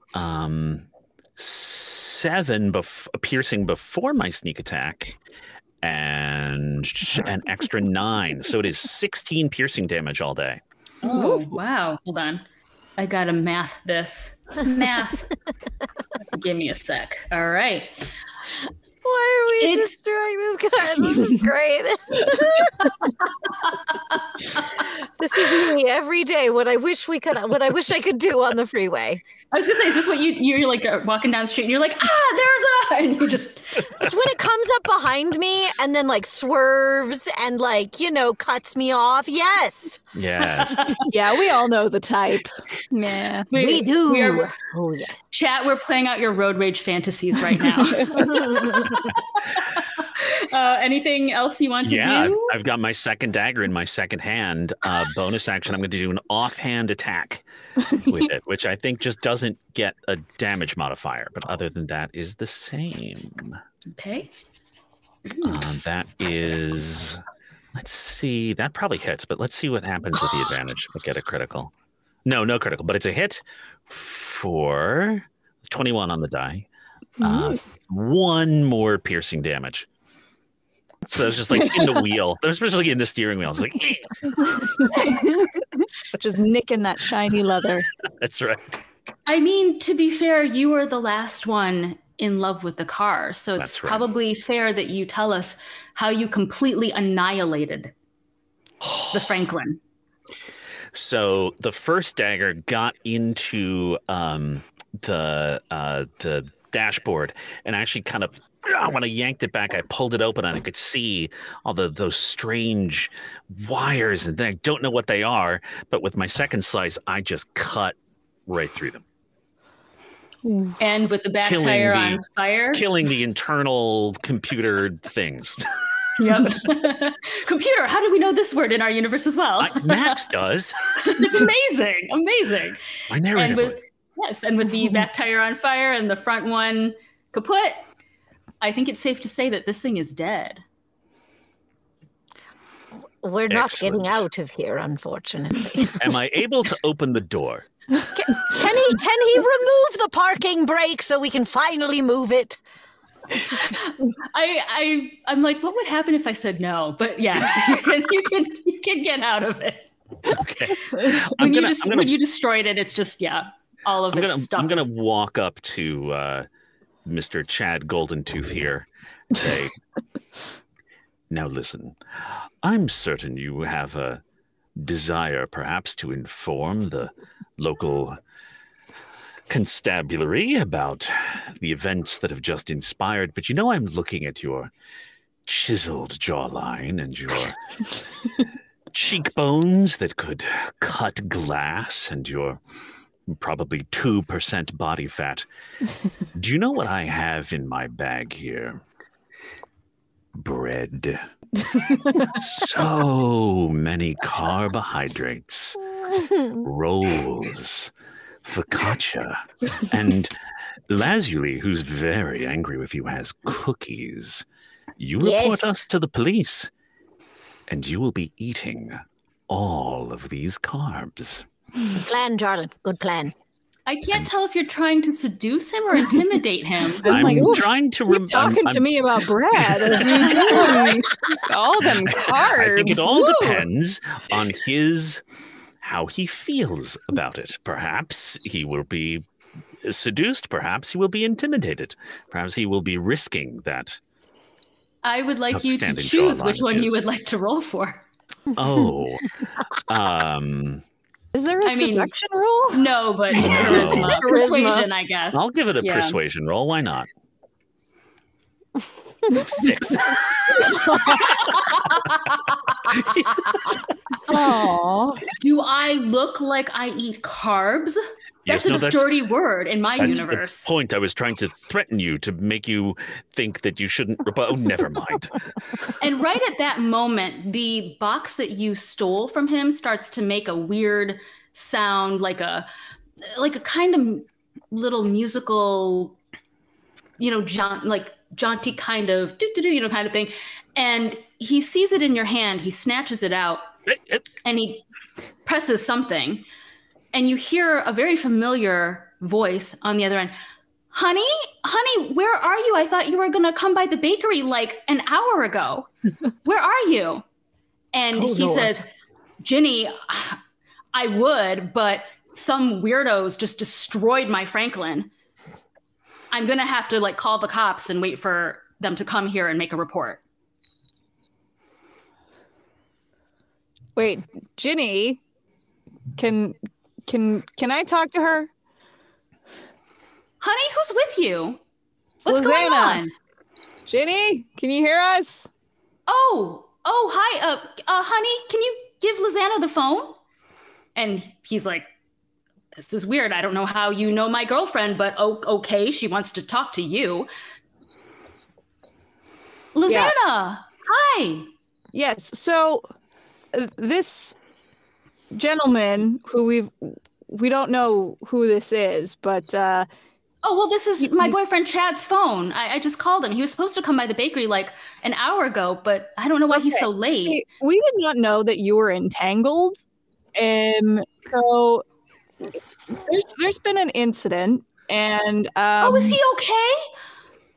7 piercing before my sneak attack, and an extra 9. So it is 16 piercing damage all day. Oh, wow. Hold on. I gotta math this. Math. Give me a sec. All right. Why are we It's- destroying this guy? This is great. This This is me every day. What I wish I could do on the freeway. I was gonna say, is this what you're like walking down the street and you're like, and you just. It's when it comes up behind me and then like swerves and like, cuts me off. Yes. Yes. Yeah, we all know the type. Yeah. We do. Oh, yes. Chat, we're playing out your road rage fantasies right now. Anything else you want to do? I've got my second dagger in my second hand. Bonus action, I'm going to do an offhand attack with it, which I think just doesn't get a damage modifier. But other than that is the same. Okay. That is, let's see, that probably hits, but let's see what happens with the advantage. We'll get a critical. No critical, but it's a hit for 21 on the die. One more piercing damage. So it was just like in the wheel. That was especially in the steering wheel. It's like, Just nicking that shiny leather. That's right. I mean, to be fair, you were the last one in love with the car. So it's probably fair that you tell us how you completely annihilated the Franklin. So the first dagger got into the dashboard and actually kind of, when I yanked it back, I pulled it open and I could see all those strange wires, and then I don't know what they are. But with my second slice, I just cut right through them. And with the back tire on fire, killing the internal computer things. Yep. Computer, how do we know this word in our universe as well? Max does. It's amazing. Amazing. My narrator was. And with the back tire on fire and the front one kaput, I think it's safe to say that this thing is dead. We're not getting out of here, unfortunately. Am I able to open the door? Can he remove the parking brake so we can finally move it? I'm like, what would happen if I said no? But yes, you can get out of it. Okay. When you destroyed it, it's just all of its stuff. I'm gonna walk up to Mr. Chad Goldentooth here and say, now listen, I'm certain you have a desire perhaps to inform the local constabulary about the events that have just inspired, but I'm looking at your chiseled jawline and your cheekbones that could cut glass and your probably 2% body fat. Do you know what I have in my bag here? Bread. So many carbohydrates, rolls, focaccia, and Lazuli, who's very angry with you, has cookies. You report us to the police, and you will be eating all of these carbs. Good plan, darling. Good plan. I can't tell if you're trying to seduce him or intimidate him. I'm trying to remember. Talking to me about bread. All them carbs. I think it all depends on how he feels about it. Perhaps he will be seduced. Perhaps he will be intimidated. Perhaps he will be risking that. I would like you to choose which one you would like to roll for. Oh. Is there a seduction roll? No, but charisma. Persuasion, I guess. I'll give it a persuasion roll. Why not? 6. Aww. Do I look like I eat carbs? That's a dirty word in my universe. That's the point. I was trying to threaten you to make you think that you shouldn't. Oh, never mind. And right at that moment, the box that you stole from him starts to make a weird sound, like a kind of little musical, jaunty kind of kind of thing. And he sees it in your hand. He snatches it out, and he presses something. And you hear a very familiar voice on the other end. Honey, where are you? I thought you were going to come by the bakery like an hour ago. Where are you? And he says, Ginny, I would, but some weirdos just destroyed my Franklin. I'm going to have to call the cops and wait for them to come here and make a report. Wait, Ginny, Can I talk to her? Honey, who's with you? What's going Lizana. on? Ginny, can you hear us? Oh, hi. Honey, can you give Lizana the phone? And he's like, this is weird. I don't know how you know my girlfriend, but okay, she wants to talk to you. Lizana, hi. Yes. So this gentleman who we don't know who this is, but oh, well, this is my boyfriend Chad's phone. I just called him. He was supposed to come by the bakery like an hour ago, but I don't know why he's so late. See, we did not know that you were entangled. So there's been an incident, and oh, is he okay?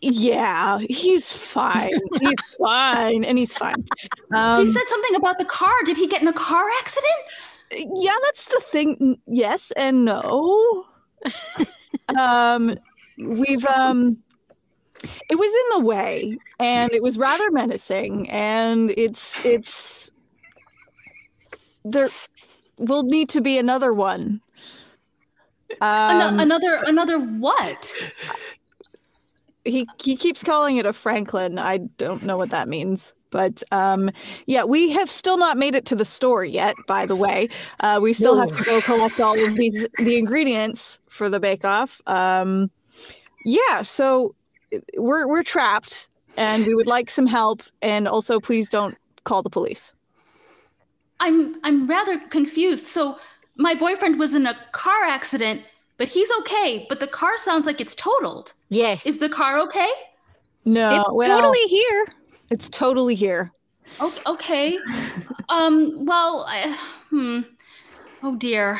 Yeah, he's fine. He's fine, and he's fine. He said something about the car. Did he get in a car accident? Yeah, that's the thing. Yes and no. It was in the way, and it was rather menacing, and it's there will need to be another one. Another what? He keeps calling it a Franklin. I don't know what that means. But yeah, we have still not made it to the store yet, by the way. We still have to go collect all of the ingredients for the bake-off. Yeah, so we're trapped, and we would like some help. And also, please don't call the police. I'm rather confused. So my boyfriend was in a car accident, but he's okay. But the car sounds like it's totaled. Yes. Is the car okay? No, It's totally here. It's totally here. Okay. Oh dear.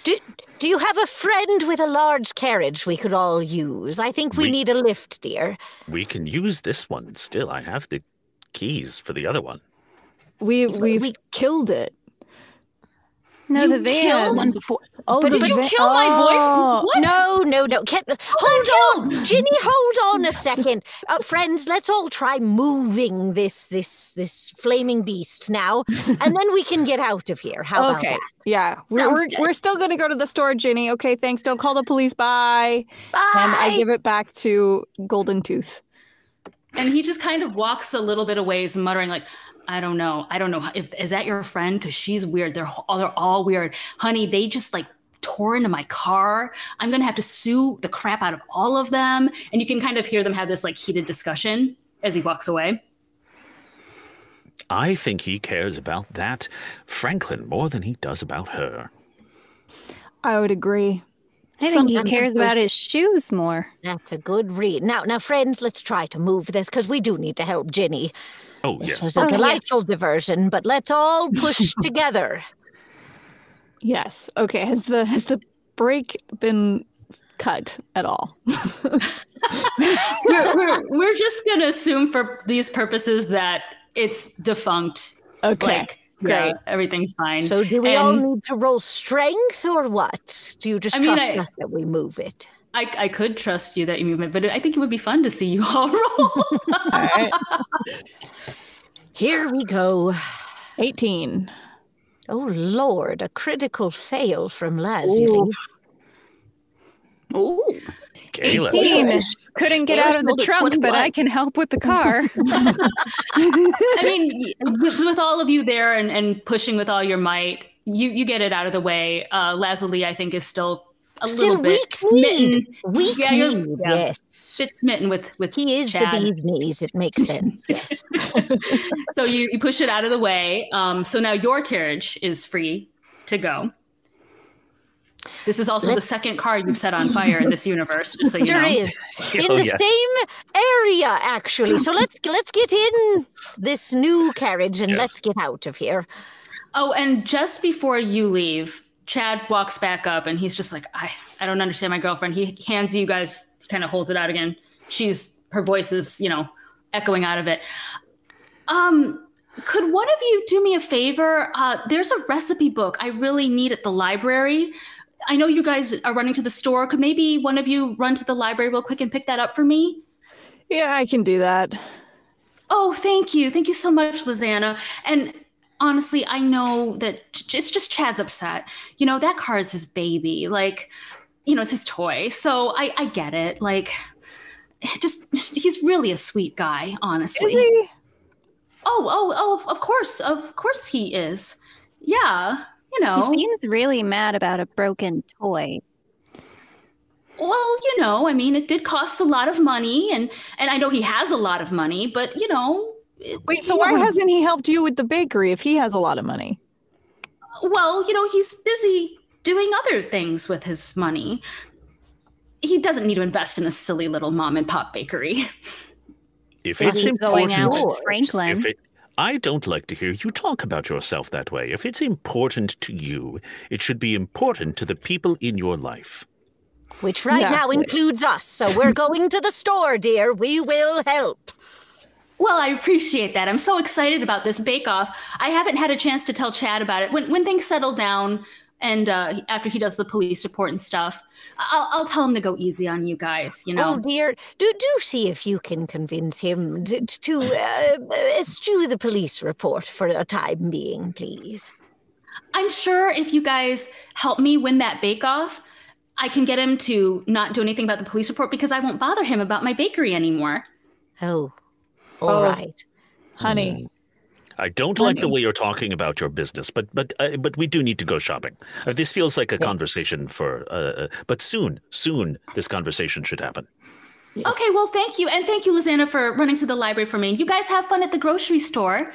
Do you have a friend with a large carriage we could all use? I think we need a lift, dear. We can use this one still. I have the keys for the other one. We killed it. No, You the van. killed- One before. Oh, But did you kill my boyfriend? What? No. Hold on, Ginny. Hold on a second, friends. Let's all try moving this flaming beast now, and then we can get out of here. How about that? Yeah, we're still going to go to the store, Ginny. Okay, thanks. Don't call the police. Bye. Bye. And I give it back to Golden Tooth. And he just kind of walks a little bit away, muttering like, I don't know. Is that your friend? Because she's weird. They're all weird. Honey, they just like tore into my car. I'm going to have to sue the crap out of all of them. And you can kind of hear them have this like heated discussion as he walks away. I think he cares about that Franklin more than he does about her. I would agree. I think he cares about his shoes more. That's a good read. Now, friends, let's try to move this because we do need to help Ginny. Oh, This yes. was a delightful diversion, but let's all push together. Yes. Okay. Has the brake been cut at all? we're just going to assume for these purposes that it's defunct. Okay. Like, great. Everything's fine. So do we all need to roll strength or what? Do you just trust us that we move it? I could trust you that you move it, but I think it would be fun to see you all roll. All right. Here we go. 18. Oh, Lord, a critical fail from Lazuli. Ooh. Caleb. 18. Couldn't get out of the rolled a trunk, but 21. I can help with the car. I mean, with all of you there and pushing with all your might, you get it out of the way. Lazuli, I think, is still a little bit smitten. Weak need, yes. Bit smitten with He is Chad. the bee's knees. It makes sense, yes. So you push it out of the way. So now your carriage is free to go. This is also the second car you've set on fire in this universe, just so you know. Sure is. In the same area, actually. So let's get in this new carriage and let's get out of here. Oh, and just before you leave, Chad walks back up and he's just like, I don't understand my girlfriend. He hands you guys, kind of holds it out again. Her voice is, echoing out of it. Could one of you do me a favor? There's a recipe book I really need at the library. I know you guys are running to the store. Could maybe one of you run to the library real quick and pick that up for me? Yeah, I can do that. Oh, thank you. Thank you so much, Lizana. And honestly, I know that it's just Chad's upset. You know, that car is his baby. Like, you know, it's his toy. So I get it. Like, he's really a sweet guy, honestly. Is he? Oh, of course he is. Yeah, you know. He seems really mad about a broken toy. Well, you know, I mean, it did cost a lot of money, and I know he has a lot of money, but, you know. Wait, so why hasn't he helped you with the bakery if he has a lot of money? Well, you know, he's busy doing other things with his money. He doesn't need to invest in a silly little mom and pop bakery. If it's important, going out with Franklin. I don't like to hear you talk about yourself that way. If it's important to you, it should be important to the people in your life. Which right now includes us. So we're going to the store, dear. We will help. Well, I appreciate that. I'm so excited about this bake-off. I haven't had a chance to tell Chad about it. When things settle down and after he does the police report and stuff, I'll tell him to go easy on you guys, you know. Oh, dear. Do see if you can convince him to eschew the police report for a time being, please. I'm sure if you guys help me win that bake-off, I can get him to not do anything about the police report because I won't bother him about my bakery anymore. Oh, all right. Honey. I don't like the way you're talking about your business, but we do need to go shopping. This feels like a conversation for, but soon this conversation should happen. Yes. Okay, well, thank you. And thank you, Lizanna, for running to the library for me. You guys have fun at the grocery store.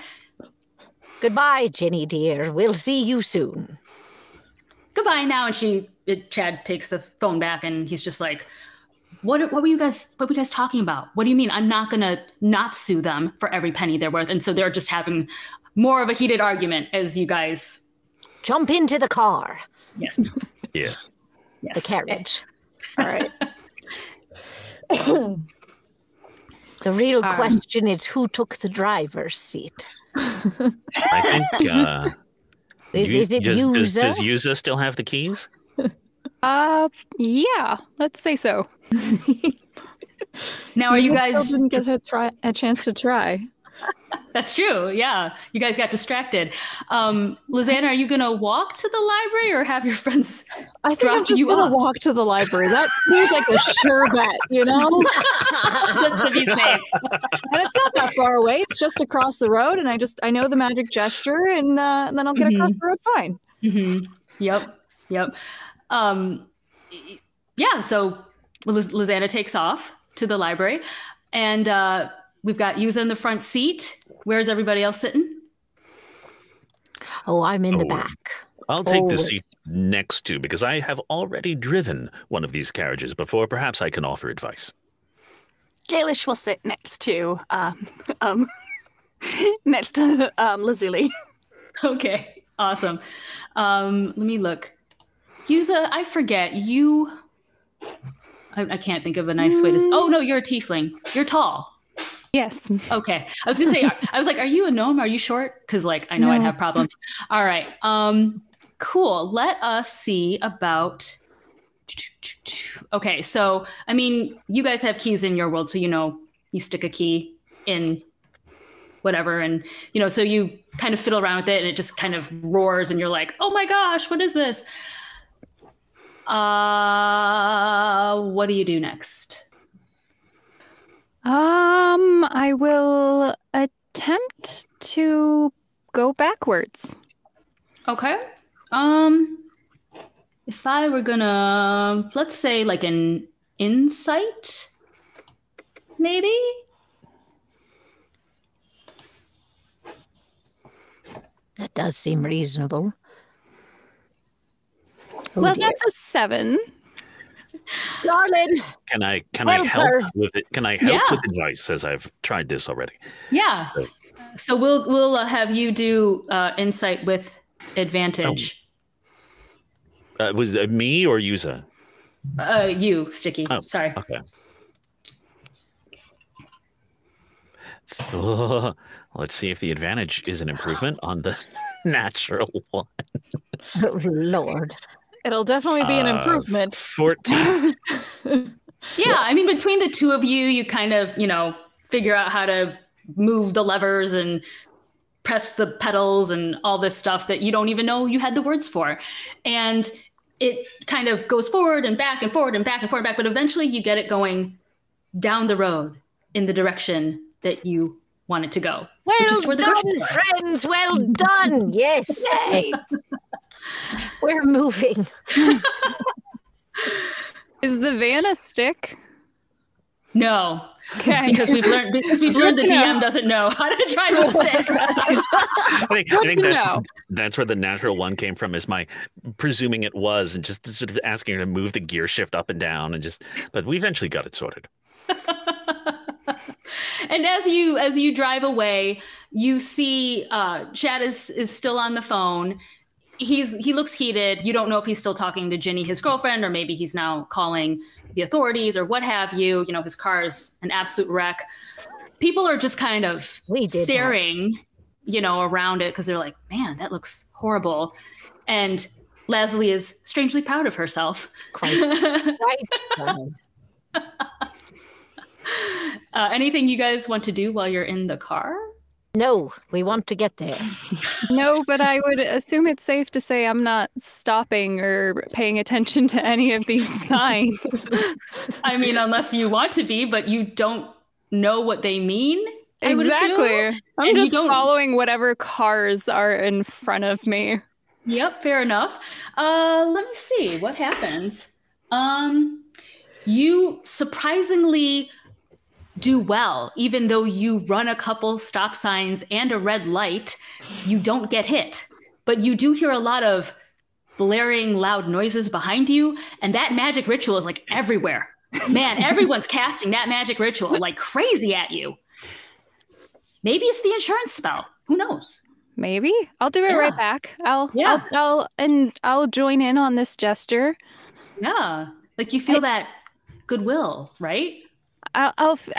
Goodbye, Ginny, dear. We'll see you soon. Goodbye now. And Chad takes the phone back and he's just like, what were you guys talking about? What do you mean? I'm not going to not sue them for every penny they're worth. And so they're just having more of a heated argument as you guys jump into the car. Yes. Yes. The carriage. All right. The real question is who took the driver's seat? I think is it Yuza? Does Yuza still have the keys? Yeah, let's say so. Now, are you guys still didn't get a chance to try? That's true. Yeah, you guys got distracted. Lizanna, are you gonna walk to the library or have your friends I think drop I'm just you gonna off? walk to the library. That seems like a sure bet, you know. Just to be safe. And it's not that far away. It's just across the road, and I know the magic gesture, and then I'll get across the road fine. Mm-hmm. Yep. Yeah. So Lizanna takes off to the library, and we've got Yuza in the front seat. Where's everybody else sitting? Oh, I'm in the back. I'll take the seat next to, because I have already driven one of these carriages before. Perhaps I can offer advice. Gaelish will sit next to Lazuli. Okay, awesome. Let me look. Yuza, I forget you. I can't think of a nice way to. Oh no, you're a tiefling. You're tall. Yes. Okay. I was gonna say. I was like, are you a gnome? Are you short? Because like I know I'd have problems. All right. Cool. Let us see about. Okay. So I mean, you guys have keys in your world, so you know you stick a key in whatever, and you know, so you kind of fiddle around with it, and it just kind of roars, and you're like, oh my gosh, what is this? What do you do next? I will attempt to go backwards. Okay. If I were gonna, let's say like an insight, maybe? That does seem reasonable. Oh, Well, dear. that's a 7. Darling. Can I Help help her. with it? Can I help Yeah. with advice, as I've tried this already? Yeah. So we'll have you do insight with advantage. Was it me or Yuza? You, Sticky. Oh, Sorry. Okay. So, let's see if the advantage is an improvement on the natural one. Oh, Lord. It'll definitely be an improvement. 14. Yeah, I mean, between the two of you, you kind of, you know, figure out how to move the levers and press the pedals and all this stuff that you don't even know you had the words for. And it kind of goes forward and back and forward and back and forward and back, but eventually you get it going down the road in the direction that you want it to go. Well done, friends. Well done. Yes. We're moving. Is the van a stick? No. Okay. Because we've learned the DM doesn't know how to drive a stick. I think that's where the natural one came from, is my presuming it was, and just sort of asking her to move the gear shift up and down, and but we eventually got it sorted. And as you drive away, you see Chad is still on the phone. He looks heated. You don't know if he's still talking to Ginny, his girlfriend, or maybe he's now calling the authorities or what have you. You know, his car is an absolute wreck. People are just kind of staring, around it because they're like, man, that looks horrible. And Leslie is strangely proud of herself. Quite anything you guys want to do while you're in the car? No, we want to get there. No, but I would assume it's safe to say I'm not stopping or paying attention to any of these signs. I mean, unless you want to be, but you don't know what they mean. Exactly. I'm just following whatever cars are in front of me. Yep, fair enough. Let me see what happens. You surprisingly do well, even though you run a couple stop signs and a red light. You don't get hit, but you do hear a lot of blaring loud noises behind you, and that magic ritual is like everywhere. Man, everyone's casting that magic ritual like crazy at you. Maybe it's the insurance spell. Who knows? Maybe. I'll do it right back. I'll join in on this gesture. Yeah. Like you feel that goodwill, right? I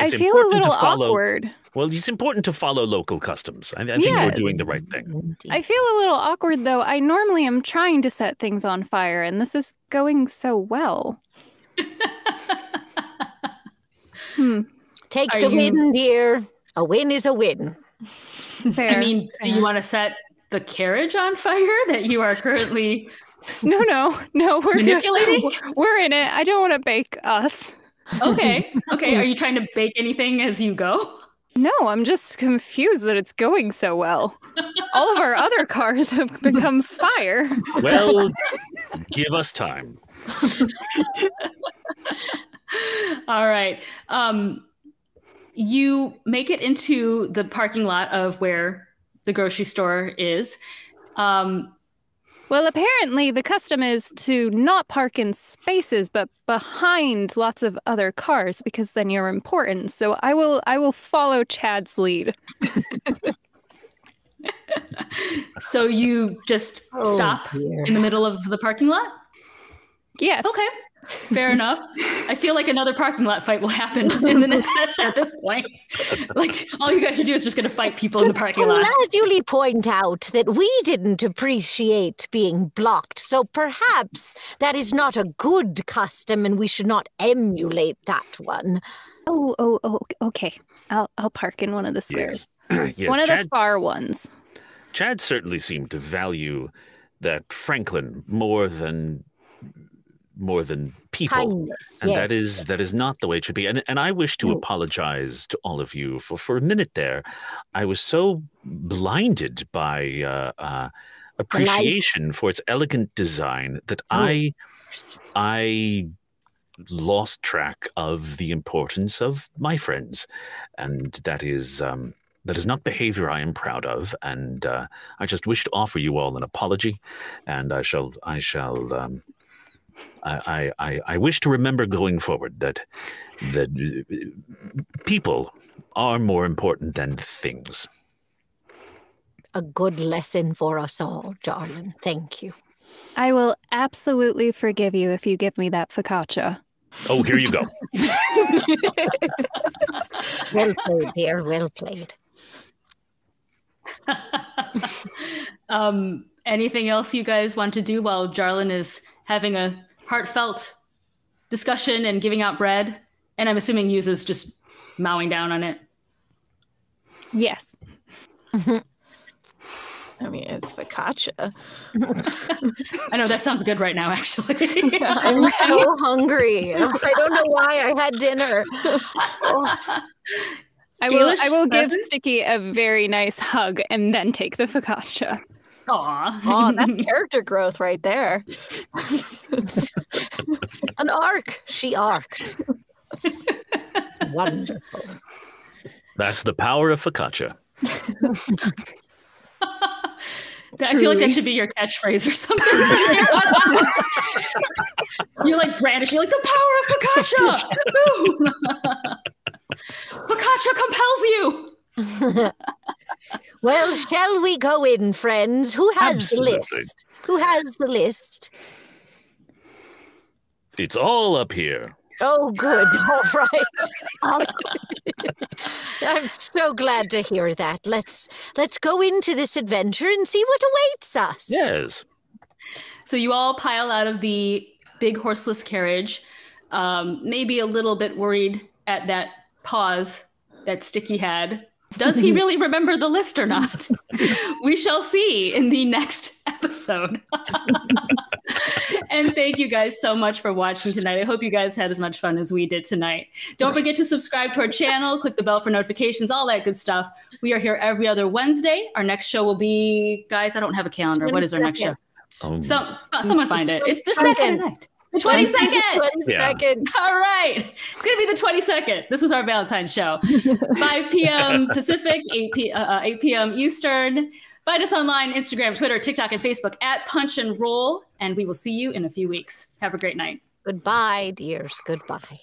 feel a little awkward. Well, it's important to follow local customs. I think we're doing the right thing. I feel a little awkward, though. I normally am trying to set things on fire, and this is going so well. Take the win, dear. A win is a win. Fair. I mean, do you want to set the carriage on fire that you are currently No, we're manipulating? We're in it. I don't want to bake us. Okay. Are you trying to bake anything as you go? No, I'm just confused that it's going so well. All of our other cars have become fire. Well, give us time. All right. You make it into the parking lot of where the grocery store is. Well, apparently the custom is to not park in spaces, but behind lots of other cars, because then you're important. So I will follow Chad's lead. So you just stop in the middle of the parking lot? Yes. Okay. Fair enough. I feel like another parking lot fight will happen in the next session at this point. Like, all you guys are doing is just going to fight people in the parking lot. Gradually point out that we didn't appreciate being blocked, so perhaps that is not a good custom and we should not emulate that one. Oh, okay. I'll park in one of the squares. Yes, one of the far ones. Chad certainly seemed to value that Franklin more than people. Kindness, and yes. that is not the way it should be. And I wish to apologize to all of you for a minute there. I was so blinded by appreciation for its elegant design that I lost track of the importance of my friends, and that is not behavior I am proud of. And I just wish to offer you all an apology, and I wish to remember going forward that people are more important than things. A good lesson for us all, darling. Thank you. I will absolutely forgive you if you give me that focaccia. Oh, here you go. Well played, dear. Well played. Anything else you guys want to do while Jarlin is having a heartfelt discussion and giving out bread? And I'm assuming Yuz is just mowing down on it. Yes. I mean, it's focaccia. I know that sounds good right now, actually. I'm so hungry. I don't know why I had dinner. Delish, I will give present? Sticky a very nice hug and then take the focaccia. Aw. Oh, that's character growth right there. An arc. She arced. It's wonderful. That's the power of focaccia. I feel like that should be your catchphrase or something. You like brandish, you're like, the power of focaccia! Boom! Focaccia compels you! Well, shall we go in, friends? Who has Absolutely. the list? Who has the list? It's all up here. Oh, good. All right. I'm so glad to hear that. Let's go into this adventure and see what awaits us. Yes. So you all pile out of the big horseless carriage, maybe a little bit worried at that pause that Sticky had. Does he really remember the list or not? We shall see in the next episode. And thank you guys so much for watching tonight. I hope you guys had as much fun as we did tonight. Don't forget to subscribe to our channel, click the bell for notifications, all that good stuff. We are here every other Wednesday. Our next show will be, guys, I don't have a calendar. What is our next show? Someone find it. It's just that kind of night. The 22nd. 22nd. All right. It's going to be the 22nd. This was our Valentine's show. 5 p.m. Pacific, 8 p.m. Eastern. Find us online, Instagram, Twitter, TikTok, and Facebook at Punch and Roll. And we will see you in a few weeks. Have a great night. Goodbye, dears. Goodbye.